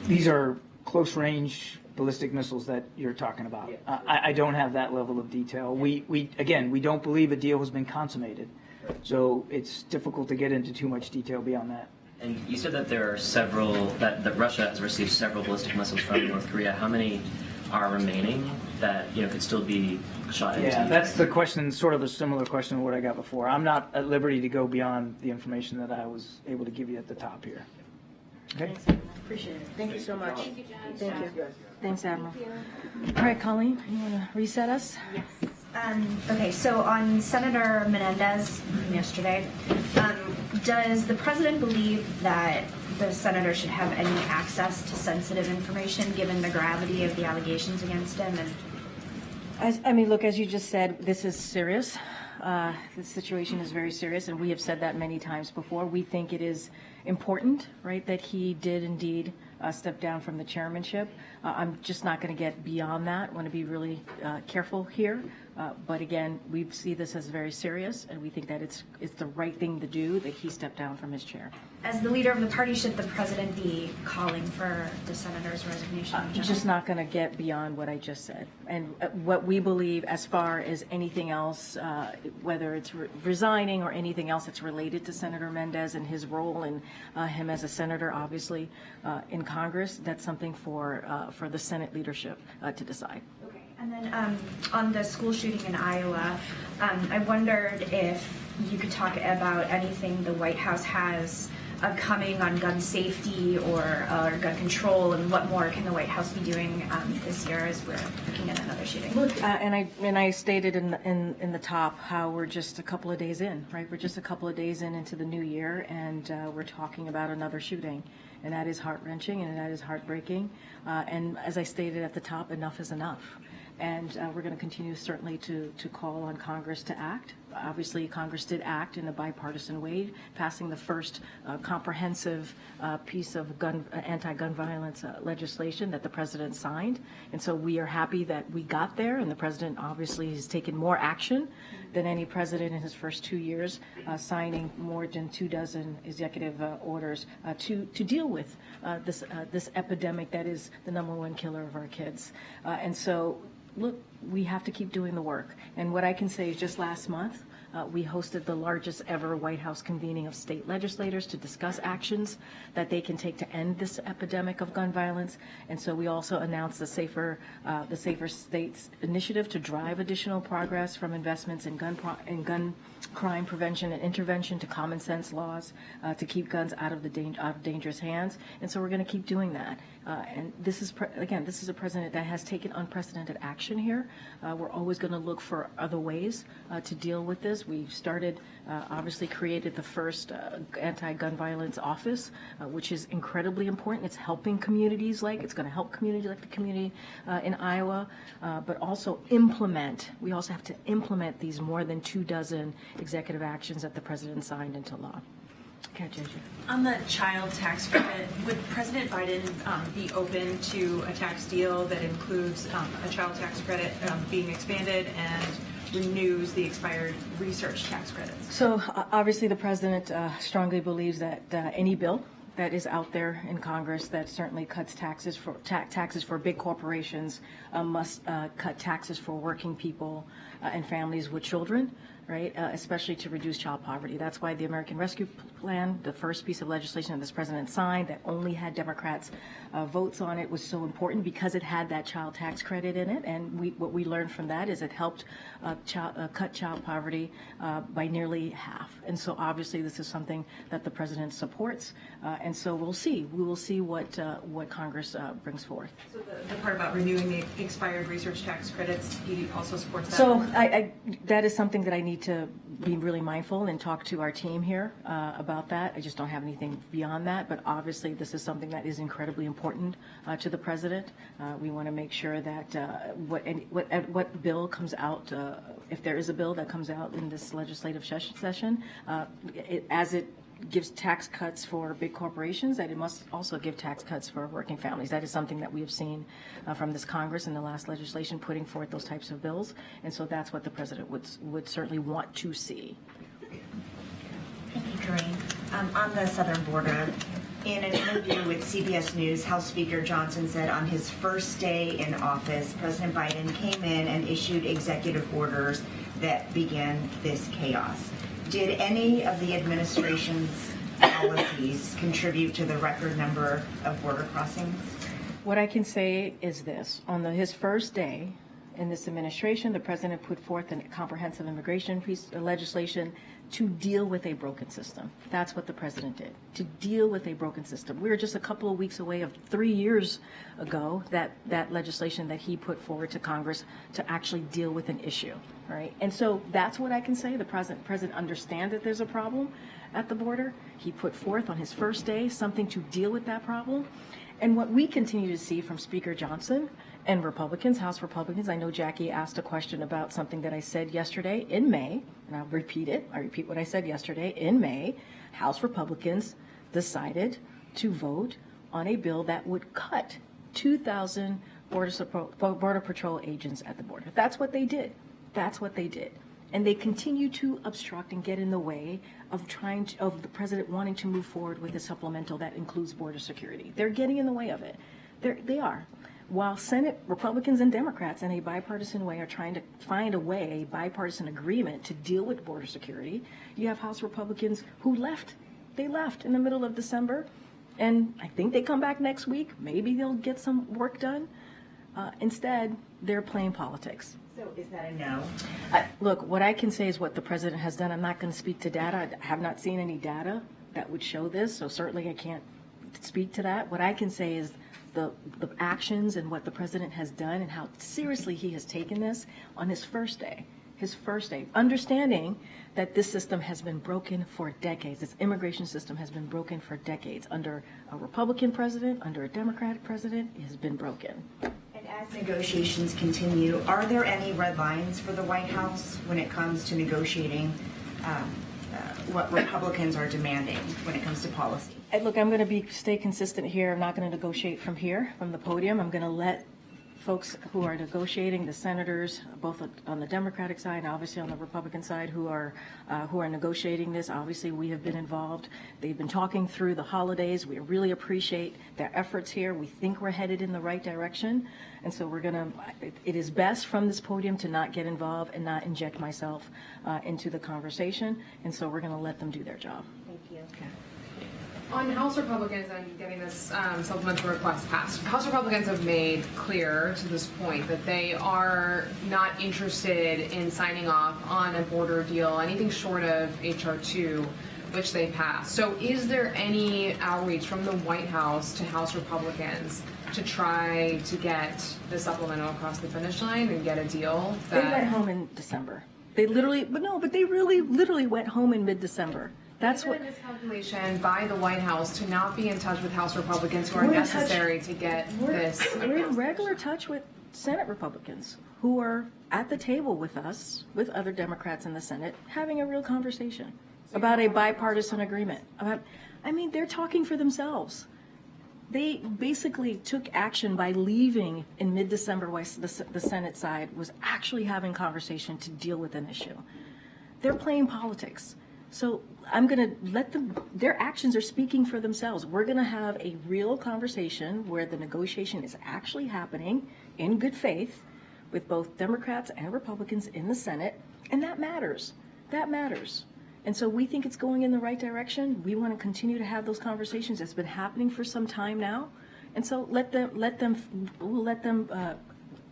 These are close-range ballistic missiles that you're talking about. I don't have that level of detail. We don't believe a deal has been consummated, so it's difficult to get into too much detail beyond that. And you said that there are several, that Russia has received several ballistic missiles from North Korea. How many are remaining that could still be shot into? Yeah, that's the question, sort of a similar question to what I got before. I'm not at liberty to go beyond the information that I was able to give you at the top here. Okay? Appreciate it. Thank you so much. Thank you, John. Thank you. Thanks, Admiral. All right, Colleen, you want to reset us? Yes. Okay, so on Senator Menendez yesterday, does the president believe that the senator should have any access to sensitive information given the gravity of the allegations against him? Look, as you just said, this is serious. This situation is very serious, and we have said that many times before. We think it is important, right, that he did indeed stepped down from the chairmanship. I'm just not going to get beyond that. I want to be really careful here. But again, we see this as very serious, and we think that it's the right thing to do that he stepped down from his chair. As the leader of the party, should the president be calling for the senator's resignation? I'm just not going to get beyond what I just said. And what we believe as far as anything else, whether it's resigning or anything else that's related to Senator Mendez and his role and him as a senator, obviously, in Congress, that's something for the Senate leadership to decide. And then on the school shooting in Iowa, I wondered if you could talk about anything the White House has coming on gun safety or gun control, and what more can the White House be doing this year as we're looking at another shooting? Look, and I stated in the top how we're just a couple of days in, right? We're just a couple of days into the new year, and we're talking about another shooting. And that is heart-wrenching, and that is heartbreaking. And as I stated at the top, enough is enough. And we're going to continue certainly to call on Congress to act. Obviously, Congress did act in a bipartisan way, passing the first comprehensive piece of anti-gun violence legislation that the president signed. And so we are happy that we got there, and the president obviously has taken more action than any president in his first 2 years, signing more than 24 executive orders to deal with this epidemic that is the #1 killer of our kids. And so, look, we have to keep doing the work. And what I can say is just last month, we hosted the largest ever White House convening of state legislators to discuss actions that they can take to end this epidemic of gun violence. And so we also announced the Safer States initiative to drive additional progress from investments in gun crime prevention and intervention to common sense laws to keep guns out of dangerous hands. And so we're going to keep doing that. And this is, again, this is a president that has taken unprecedented action here. We're always going to look for other ways to deal with this. We've started, obviously created the first anti-gun violence office, which is incredibly important. It's helping communities it's going to help communities like the community in Iowa, but also we also have to implement these more than 24 executive actions that the president signed into law. Okay, JJ. On the child tax credit, would President Biden be open to a tax deal that includes a child tax credit being expanded and renews the expired research tax credits? So obviously the president strongly believes that any bill that is out there in Congress that certainly cuts taxes for big corporations must cut taxes for working people and families with children, right? Especially to reduce child poverty. That's why the American Rescue Plan, the first piece of legislation that this president signed that only had Democrats votes on it, was so important because it had that child tax credit in it. And what we learned from that is it helped cut child poverty by nearly half. And so obviously this is something that the president supports. And so we'll see. We will see what Congress brings forth. So the part about renewing the expired research tax credits, he also supports that? So that is something that I need to be really mindful and talk to our team here about that. I just don't have anything beyond that, but obviously this is something that is incredibly important to the president. We want to make sure that what bill comes out, if there is a bill that comes out in this legislative session, as it gives tax cuts for big corporations, that it must also give tax cuts for working families. That is something that we have seen from this Congress in the last legislation putting forth those types of bills, and so that's what the president would certainly want to see. Thank you, Karine. On the southern border, in an interview with CBS News, House Speaker Johnson said on his first day in office, President Biden came in and issued executive orders that began this chaos. Did any of the administration's policies contribute to the record number of border crossings? What I can say is this. On his first day in this administration, the president put forth a comprehensive immigration piece of legislation to deal with a broken system. That's what the president did, to deal with a broken system. We were just a couple of weeks away of 3 years ago that legislation that he put forward to Congress to actually deal with an issue, right? And so that's what I can say. The president understands that there's a problem at the border. He put forth on his first day something to deal with that problem. And what we continue to see from Speaker Johnson and Republicans, House Republicans, I know Jackie asked a question about something that I said yesterday in May, and I'll repeat it. I repeat what I said yesterday. In May, House Republicans decided to vote on a bill that would cut 2,000 Border Patrol agents at the border. That's what they did. That's what they did. And they continue to obstruct and get in the way of of the president wanting to move forward with a supplemental that includes border security. They're getting in the way of it. They are. While Senate Republicans and Democrats in a bipartisan way are trying to find a way, a bipartisan agreement to deal with border security, you have House Republicans who left. They left in the middle of December, and I think they come back next week. Maybe they'll get some work done. Instead, they're playing politics. So is that a no? Look, what I can say is what the president has done. I'm not going to speak to data. I have not seen any data that would show this, so certainly I can't speak to that. What I can say is the actions and what the president has done and how seriously he has taken this on his first day, understanding that this system has been broken for decades. This immigration system has been broken for decades. Under a Republican president, under a Democratic president, it has been broken. As negotiations continue, are there any red lines for the White House when it comes to negotiating what Republicans are demanding when it comes to policy? Look, I'm going to stay consistent here. I'm not going to negotiate from here, from the podium. I'm going to let folks who are negotiating, the senators, both on the Democratic side and obviously on the Republican side, who are negotiating this. Obviously, we have been involved. They've been talking through the holidays. We really appreciate their efforts here. We think we're headed in the right direction, and so it is best from this podium to not get involved and not inject myself into the conversation, and so we're going to let them do their job. Thank you. Okay. On House Republicans and getting this supplemental request passed, House Republicans have made clear to this point that they are not interested in signing off on a border deal, anything short of H.R. 2, which they passed. So is there any outreach from the White House to House Republicans to try to get the supplemental across the finish line and get a deal? They went home in December. They literally went home in mid-December. That's what. Is there a miscalculation by the White House to not be in touch with House Republicans who are necessary to get this? We're in regular touch with Senate Republicans who are at the table with us, with other Democrats in the Senate, having a real conversation about a bipartisan agreement. They're talking for themselves. They basically took action by leaving in mid-December while the Senate side was actually having conversation to deal with an issue. They're playing politics. So I'm going to let them, their actions are speaking for themselves. We're going to have a real conversation where the negotiation is actually happening in good faith with both Democrats and Republicans in the Senate, and that matters. That matters. And so we think it's going in the right direction. We want to continue to have those conversations. It's been happening for some time now. And so we'll let them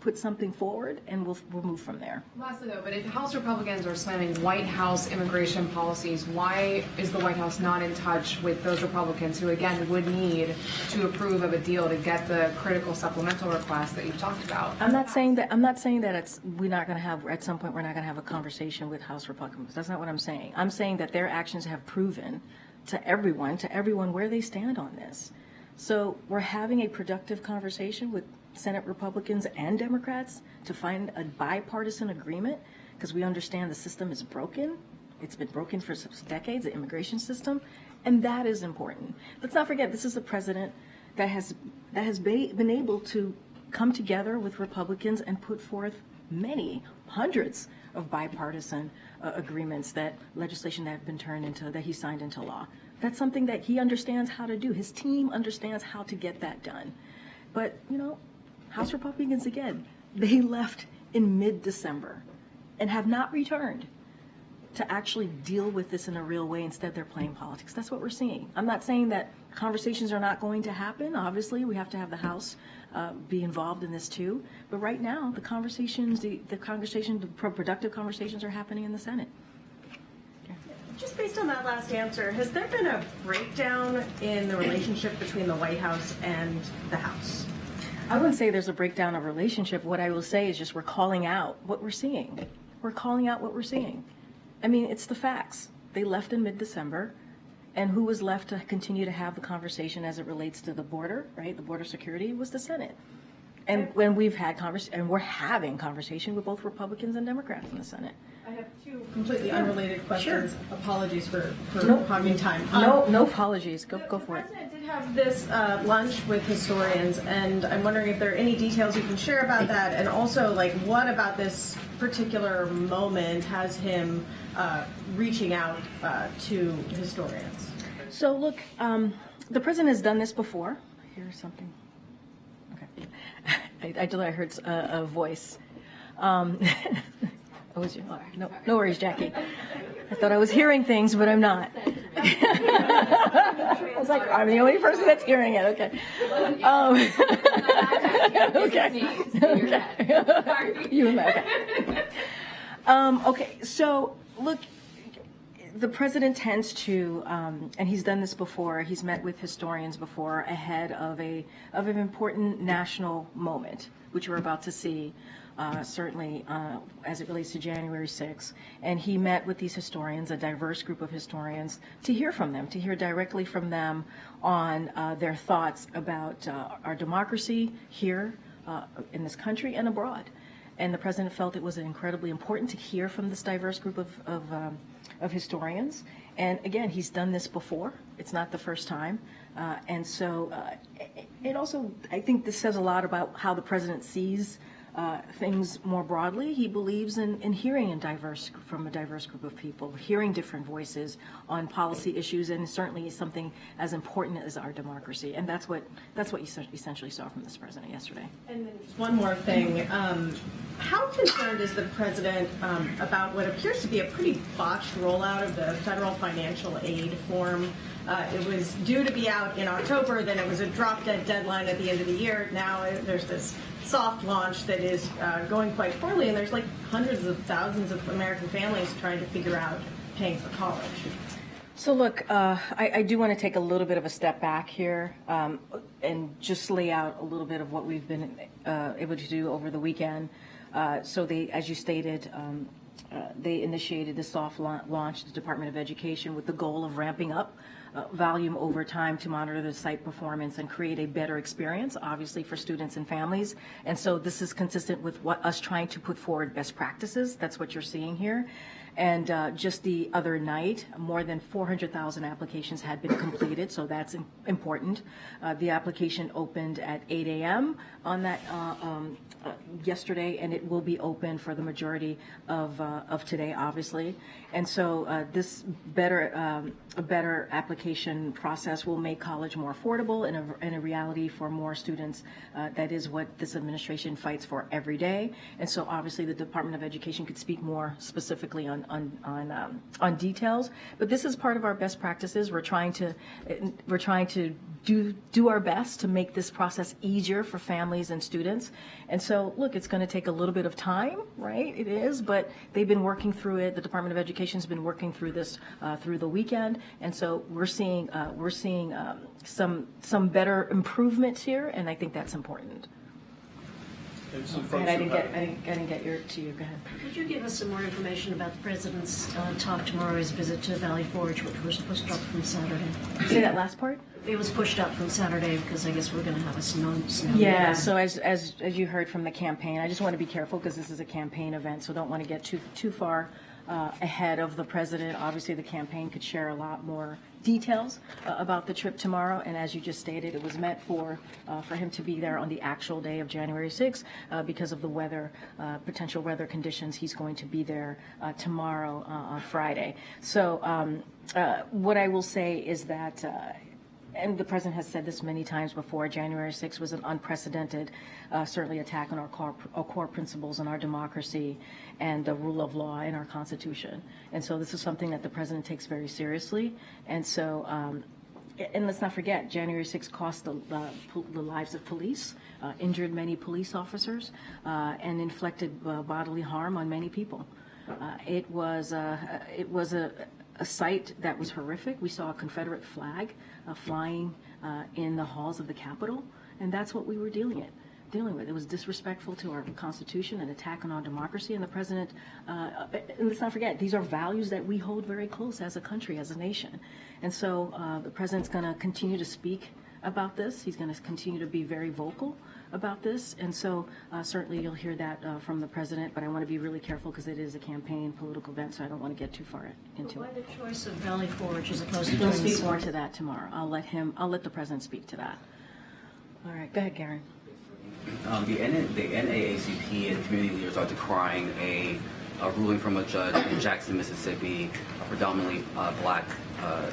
put something forward, and we'll move from there. Lastly, though, but if House Republicans are slamming White House immigration policies, why is the White House not in touch with those Republicans who, again, would need to approve of a deal to get the critical supplemental request that you've talked about? I'm not saying that we're not going to have, at some point, we're not going to have a conversation with House Republicans. That's not what I'm saying. I'm saying that their actions have proven to everyone where they stand on this. So we're having a productive conversation with Senate Republicans and Democrats to find a bipartisan agreement, because we understand the system is broken. It's been broken for decades, the immigration system, and that is important. Let's not forget, this is a president that has been able to come together with Republicans and put forth hundreds of bipartisan agreements, legislation that have been turned into, that he signed into law. That's something that he understands how to do. His team understands how to get that done. But, House Republicans, again, they left in mid-December and have not returned to actually deal with this in a real way. Instead, they're playing politics. That's what we're seeing. I'm not saying that conversations are not going to happen. Obviously, we have to have the House be involved in this too. But right now, the productive conversations are happening in the Senate. Just based on that last answer, has there been a breakdown in the relationship between the White House and the House? I wouldn't say there's a breakdown of relationship. What I will say is just we're calling out what we're seeing. We're calling out what we're seeing. It's the facts. They left in mid-December, and who was left to continue to have the conversation as it relates to the border, right? The border security was the Senate. And when we've had and we're having conversation with both Republicans and Democrats in the Senate. I have two completely unrelated questions. Sure. Apologies for Nope. hogging time. No apologies. Go for it. The president did have this lunch with historians, and I'm wondering if there are any details you can share about that, and also, like, what about this particular moment has him reaching out to historians? So look, the president has done this before. Here's something. Okay, I heard a voice. No worries, Jackie. I thought I was hearing things, but I'm not. I was like, I'm the only person that's hearing it. Okay. Okay. You and okay. Okay. So look, the president tends to, and he's done this before. He's met with historians before ahead of an important national moment, which we're about to see. Certainly as it relates to January 6th. And he met with these historians, a diverse group of historians, to hear from them, to hear directly from them on their thoughts about our democracy here in this country and abroad. And the president felt it was incredibly important to hear from this diverse group of historians. And again, he's done this before. It's not the first time. And so it also, I think this says a lot about how the president sees things more broadly. He believes in hearing from a diverse group of people, hearing different voices on policy issues, and certainly something as important as our democracy. And that's what you essentially saw from this president yesterday. And then just one more thing. How concerned is the president about what appears to be a pretty botched rollout of the federal financial aid form? It was due to be out in October, then it was a drop-dead deadline at the end of the year. Now there's this soft launch that is going quite poorly, and there's like hundreds of thousands of American families trying to figure out paying for college. So look, I do want to take a little bit of a step back here and just lay out a little bit of what we've been able to do over the weekend. So they, as you stated, they initiated the soft launch, the Department of Education, with the goal of ramping up volume over time to monitor the site performance and create a better experience, obviously, for students and families. And so this is consistent with us trying to put forward best practices. That's what you're seeing here. And just the other night, more than 400,000 applications had been completed, so that's important. The application opened at 8 a.m. on that yesterday, and it will be open for the majority of today, obviously. And so this a better application process will make college more affordable and a reality for more students. That is what this administration fights for every day. And so obviously the Department of Education could speak more specifically on details, but this is part of our best practices. We're trying to do our best to make this process easier for families and students. And so, look, it's going to take a little bit of time, right? It is, but they've been working through it. The Department of Education has been working through this through the weekend, and so we're seeing some better improvements here, and I think that's important. And I didn't get to you. Go ahead. Could you give us some more information about the president's talk tomorrow, his visit to Valley Forge, which was pushed up from Saturday? Say that last part? It was pushed up from Saturday because I guess we're going to have a snow. Yeah. So as you heard from the campaign, I just want to be careful because this is a campaign event, so don't want to get too far ahead of the president. Obviously, the campaign could share a lot more details about the trip tomorrow, and as you just stated, it was meant for him to be there on the actual day of January 6th because of the weather, potential weather conditions. He's going to be there tomorrow on Friday. So what I will say is that and the president has said this many times before, January 6th was an unprecedented, certainly attack on our core principles in our democracy and the rule of law in our Constitution. And so this is something that the president takes very seriously. And so, and let's not forget, January 6th cost the lives of police, injured many police officers, and inflicted bodily harm on many people. It was a sight that was horrific. We saw a Confederate flag flying in the halls of the Capitol, and that's what we were dealing with. It was disrespectful to our Constitution, an attack on our democracy, and the president, and let's not forget, these are values that we hold very close as a country, as a nation. And so the president's going to continue to speak about this. He's going to continue to be very vocal about this, and so certainly you'll hear that from the president, but I want to be really careful because it is a campaign political event, so I don't want to get too far into Why it. the choice of Valley Forge as opposed to He'll doing speak the more to that tomorrow. I'll let the president speak to that. All right, go ahead, Karen. The NAACP and community leaders are decrying a ruling from a judge in Jackson, Mississippi, a predominantly black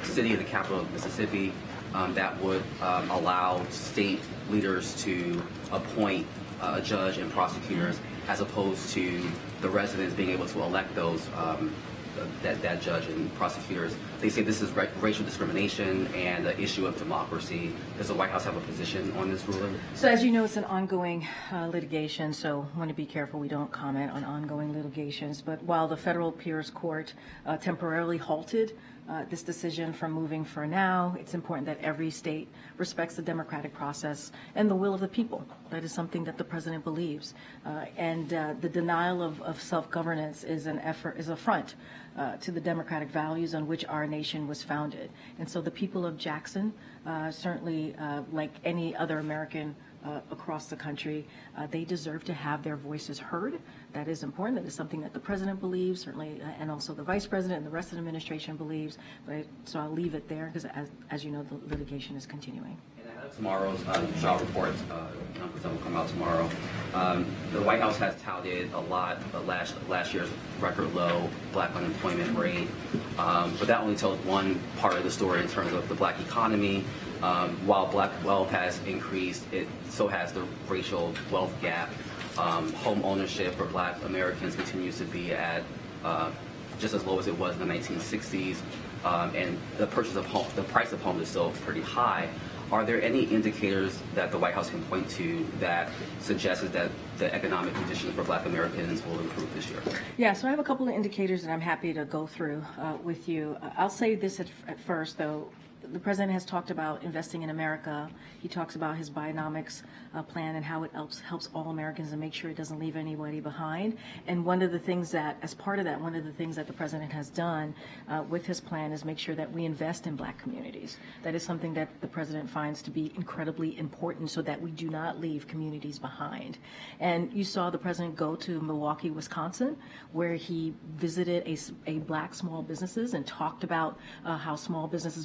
city in the capital of Mississippi, that would allow state leaders to appoint a judge and prosecutors as opposed to the residents being able to elect those that judge and prosecutors. They say this is racial discrimination and the issue of democracy. Does the White House have a position on this ruling? So as you know, it's an ongoing litigation, so I want to be careful we don't comment on ongoing litigations. But while the federal appeals court temporarily halted this decision from moving for now, it's important that every state respects the democratic process and the will of the people. That is something that the president believes. And the denial of self-governance is an affront to the democratic values on which our nation was founded. And so the people of Jackson, certainly like any other American across the country, they deserve to have their voices heard. That is important. That is something that the president believes, certainly, and also the vice president and the rest of the administration believes. But so I'll leave it there because, as you know, the litigation is continuing. Tomorrow's job report will come out tomorrow. The White House has touted a lot last year's record low black unemployment rate, but that only tells one part of the story in terms of the black economy. While black wealth has increased, so has the racial wealth gap. Home ownership for black Americans continues to be at just as low as it was in the 1960s, and the price of homes is still pretty high. Are there any indicators that the White House can point to that suggests that the economic conditions for black Americans will improve this year? Yeah, so I have a couple of indicators that I'm happy to go through with you. I'll say this at first, though. The president has talked about investing in America. He talks about his Bionomics plan and how it helps all Americans and make sure it doesn't leave anybody behind. And one of the things that, as part of that, one of the things that the president has done with his plan is make sure that we invest in black communities. That is something that the president finds to be incredibly important so that we do not leave communities behind. And you saw the president go to Milwaukee, Wisconsin, where he visited a black small businesses and talked about how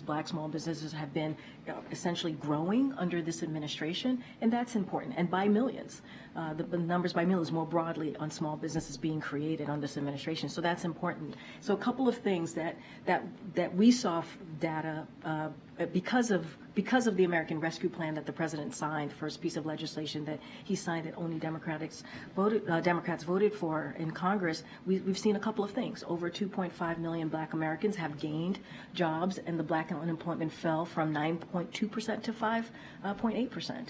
black small businesses have been essentially growing under this administration, and that's important. And by millions, the numbers by millions more broadly on small businesses being created on this administration. So that's important. So a couple of things that we saw data because of the American Rescue Plan that the president signed, the first piece of legislation that he signed that only Democrats voted for in Congress. We've seen a couple of things. Over 2.5 million black Americans have gained jobs, and the black unemployment fell from 9.2% to 5.8%.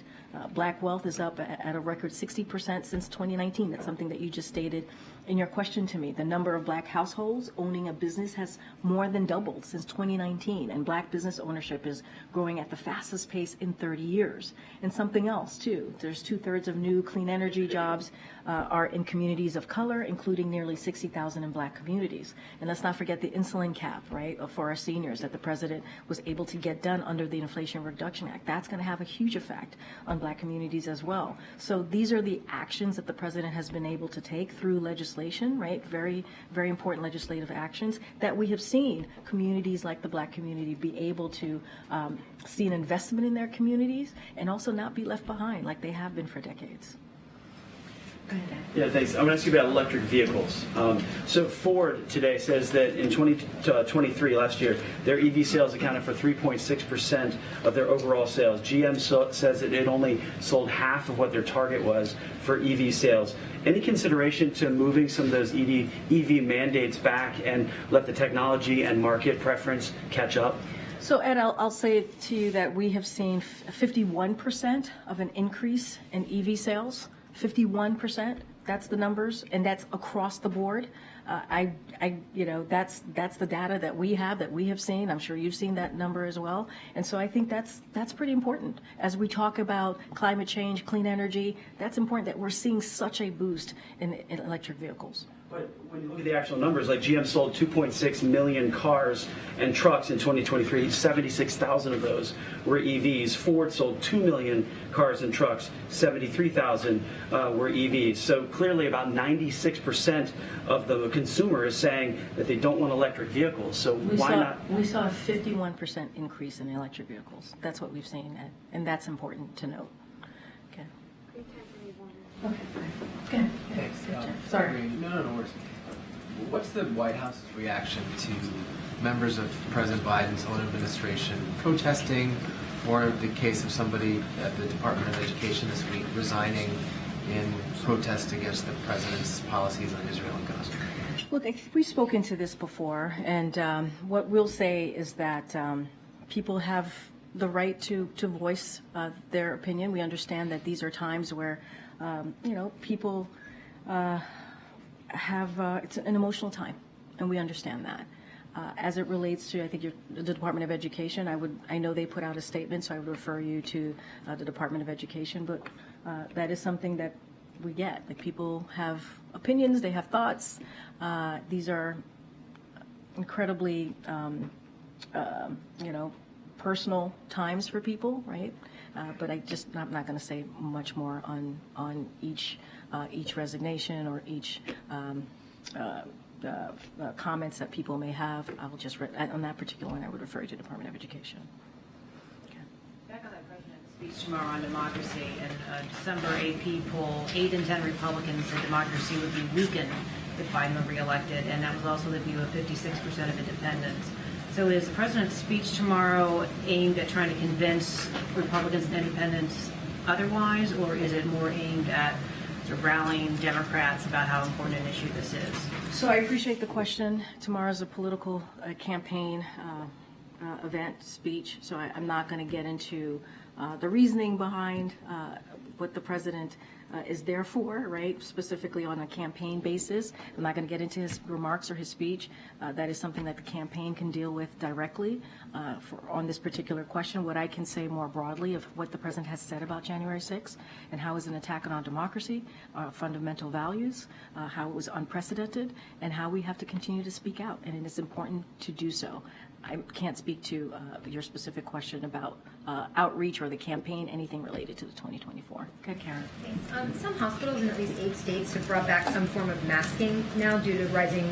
Black wealth is up at a record 60% since 2019. That's something that you just stated in your question to me. The number of black households owning a business has more than doubled since 2019, and black business ownership is growing at the fastest pace in 30 years. And something else, too. There's 2/3 of new clean energy jobs are in communities of color, including nearly 60,000 in black communities. And let's not forget the insulin cap, right, for our seniors that the president was able to get done under the Inflation Reduction Act. That's going to have a huge effect on black communities as well. So these are the actions that the president has been able to take through legislation, right, very, very important legislative actions that we have seen communities like the black community be able to see an investment in their communities and also not be left behind like they have been for decades. Yeah, thanks. I'm going to ask you about electric vehicles. So Ford today says that in 2023, last year, their EV sales accounted for 3.6% of their overall sales. GM says that it only sold half of what their target was for EV sales. Any consideration to moving some of those EV mandates back and let the technology and market preference catch up? So, Ed, I'll say to you that we have seen 51% of an increase in EV sales. 51%. That's the numbers, and that's across the board. That's the data that we have seen. I'm sure you've seen that number as well. And so I think that's pretty important as we talk about climate change, clean energy. That's important that we're seeing such a boost in electric vehicles. But when you look at the actual numbers, like GM sold 2.6 million cars and trucks in 2023. 76,000 of those were EVs. Ford sold 2 million cars and trucks. 73,000 were EVs. So clearly about 96% of the consumer is saying that they don't want electric vehicles. So why not? We saw a 51% increase in electric vehicles. That's what we've seen, and that's important to note. Okay. Okay. Thanks. Sorry. No worries. What's the White House's reaction to members of President Biden's own administration protesting, or the case of somebody at the Department of Education this week resigning in protest against the president's policies on Israel and Gaza? Look, we've spoken to this before, and what we'll say is that people have the right to voice their opinion. We understand that these are times where people have, it's an emotional time, and we understand that. As it relates to, I think, the Department of Education, I know they put out a statement, so I would refer you to the Department of Education, but that is something that we get. Like, people have opinions, they have thoughts. These are incredibly, personal times for people, right? But I'm not going to say much more on each resignation or each comments that people may have. I will just on that particular one, I would refer you to the Department of Education. Back on that president's speech tomorrow on democracy, and December AP poll, 8 in 10 Republicans said democracy would be weakened if Biden were reelected, and that was also the view of 56% of independents. So is the president's speech tomorrow aimed at trying to convince Republicans and independents otherwise, or is it more aimed at sort of rallying Democrats about how important an issue this is? So I appreciate the question. Tomorrow's a political campaign event speech, so I'm not going to get into the reasoning behind what the president is there for, right, specifically on a campaign basis. I'm not going to get into his remarks or his speech. That is something that the campaign can deal with directly on this particular question. What I can say more broadly of what the president has said about January 6th and how it was an attack on our democracy, our fundamental values, how it was unprecedented, and how we have to continue to speak out, and it is important to do so. I can't speak to your specific question about outreach or the campaign, anything related to the 2024. Okay, Karen. Thanks. Some hospitals in at least 8 states have brought back some form of masking now due to rising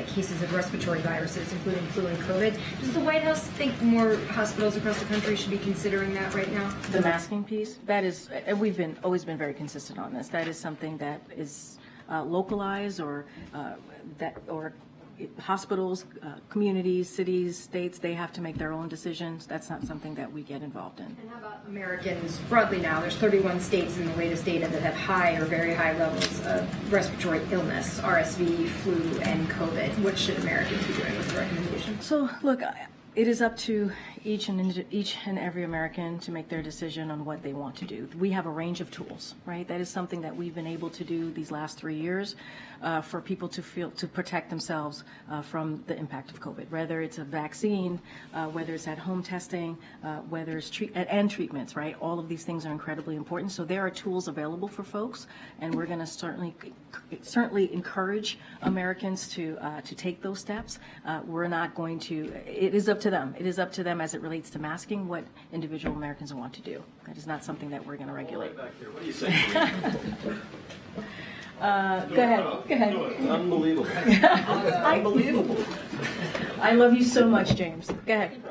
cases of respiratory viruses, including flu and COVID. Does the White House think more hospitals across the country should be considering that right now? The masking piece, that is, and we've always been very consistent on this. That is something that is localized or hospitals, communities, cities, states, they have to make their own decisions. That's not something that we get involved in. And how about Americans broadly now? There's 31 states in the latest data that have high or very high levels of respiratory illness, RSV, flu, and COVID. What should Americans be doing with the recommendation? So, look, it is up to each and every American to make their decision on what they want to do. We have a range of tools, right? That is something that we've been able to do these last 3 years for people to protect themselves from the impact of COVID, whether it's a vaccine, whether it's at-home testing, whether it's treatments, right? All of these things are incredibly important. So there are tools available for folks, and we're going to certainly encourage Americans to take those steps. We're not going to. It is up to them. It is up to them as it relates to masking what individual Americans want to do. That is not something that we're going to regulate. Back here. What do you say? Go ahead. Go ahead. It's unbelievable. Unbelievable. I love you so much, James. Go ahead.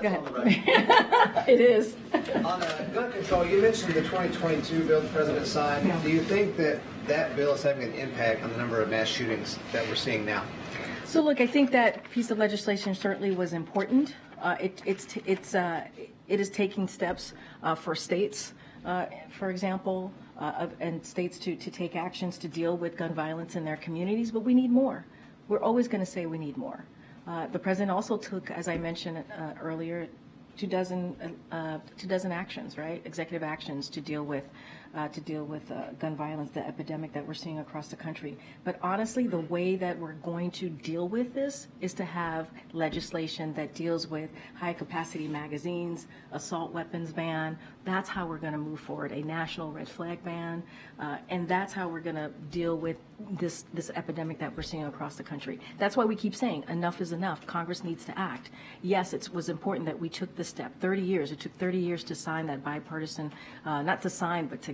Go ahead. It is. On gun control, you mentioned the 2022 bill the president signed. Yeah. Do you think that that bill is having an impact on the number of mass shootings that we're seeing now? So look, I think that piece of legislation certainly was important. It is taking steps for states, for example, and states to take actions to deal with gun violence in their communities, but we need more. We're always going to say we need more. The president also took, as I mentioned earlier, 2 dozen actions, right? Executive actions to deal with to deal with gun violence, the epidemic that we're seeing across the country. But honestly, the way that we're going to deal with this is to have legislation that deals with high-capacity magazines, assault weapons ban. That's how we're going to move forward, a national red flag ban, and that's how we're going to deal with this epidemic that we're seeing across the country. That's why we keep saying enough is enough. Congress needs to act. Yes, it was important that we took the step. 30 years. It took 30 years to sign that bipartisan, not to sign, but to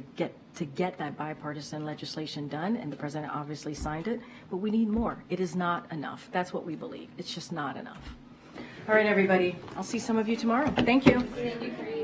get that bipartisan legislation done, and the president obviously signed it. But we need more. It is not enough. That's what we believe. It's just not enough. All right, everybody. I'll see some of you tomorrow. Thank you. Thank you.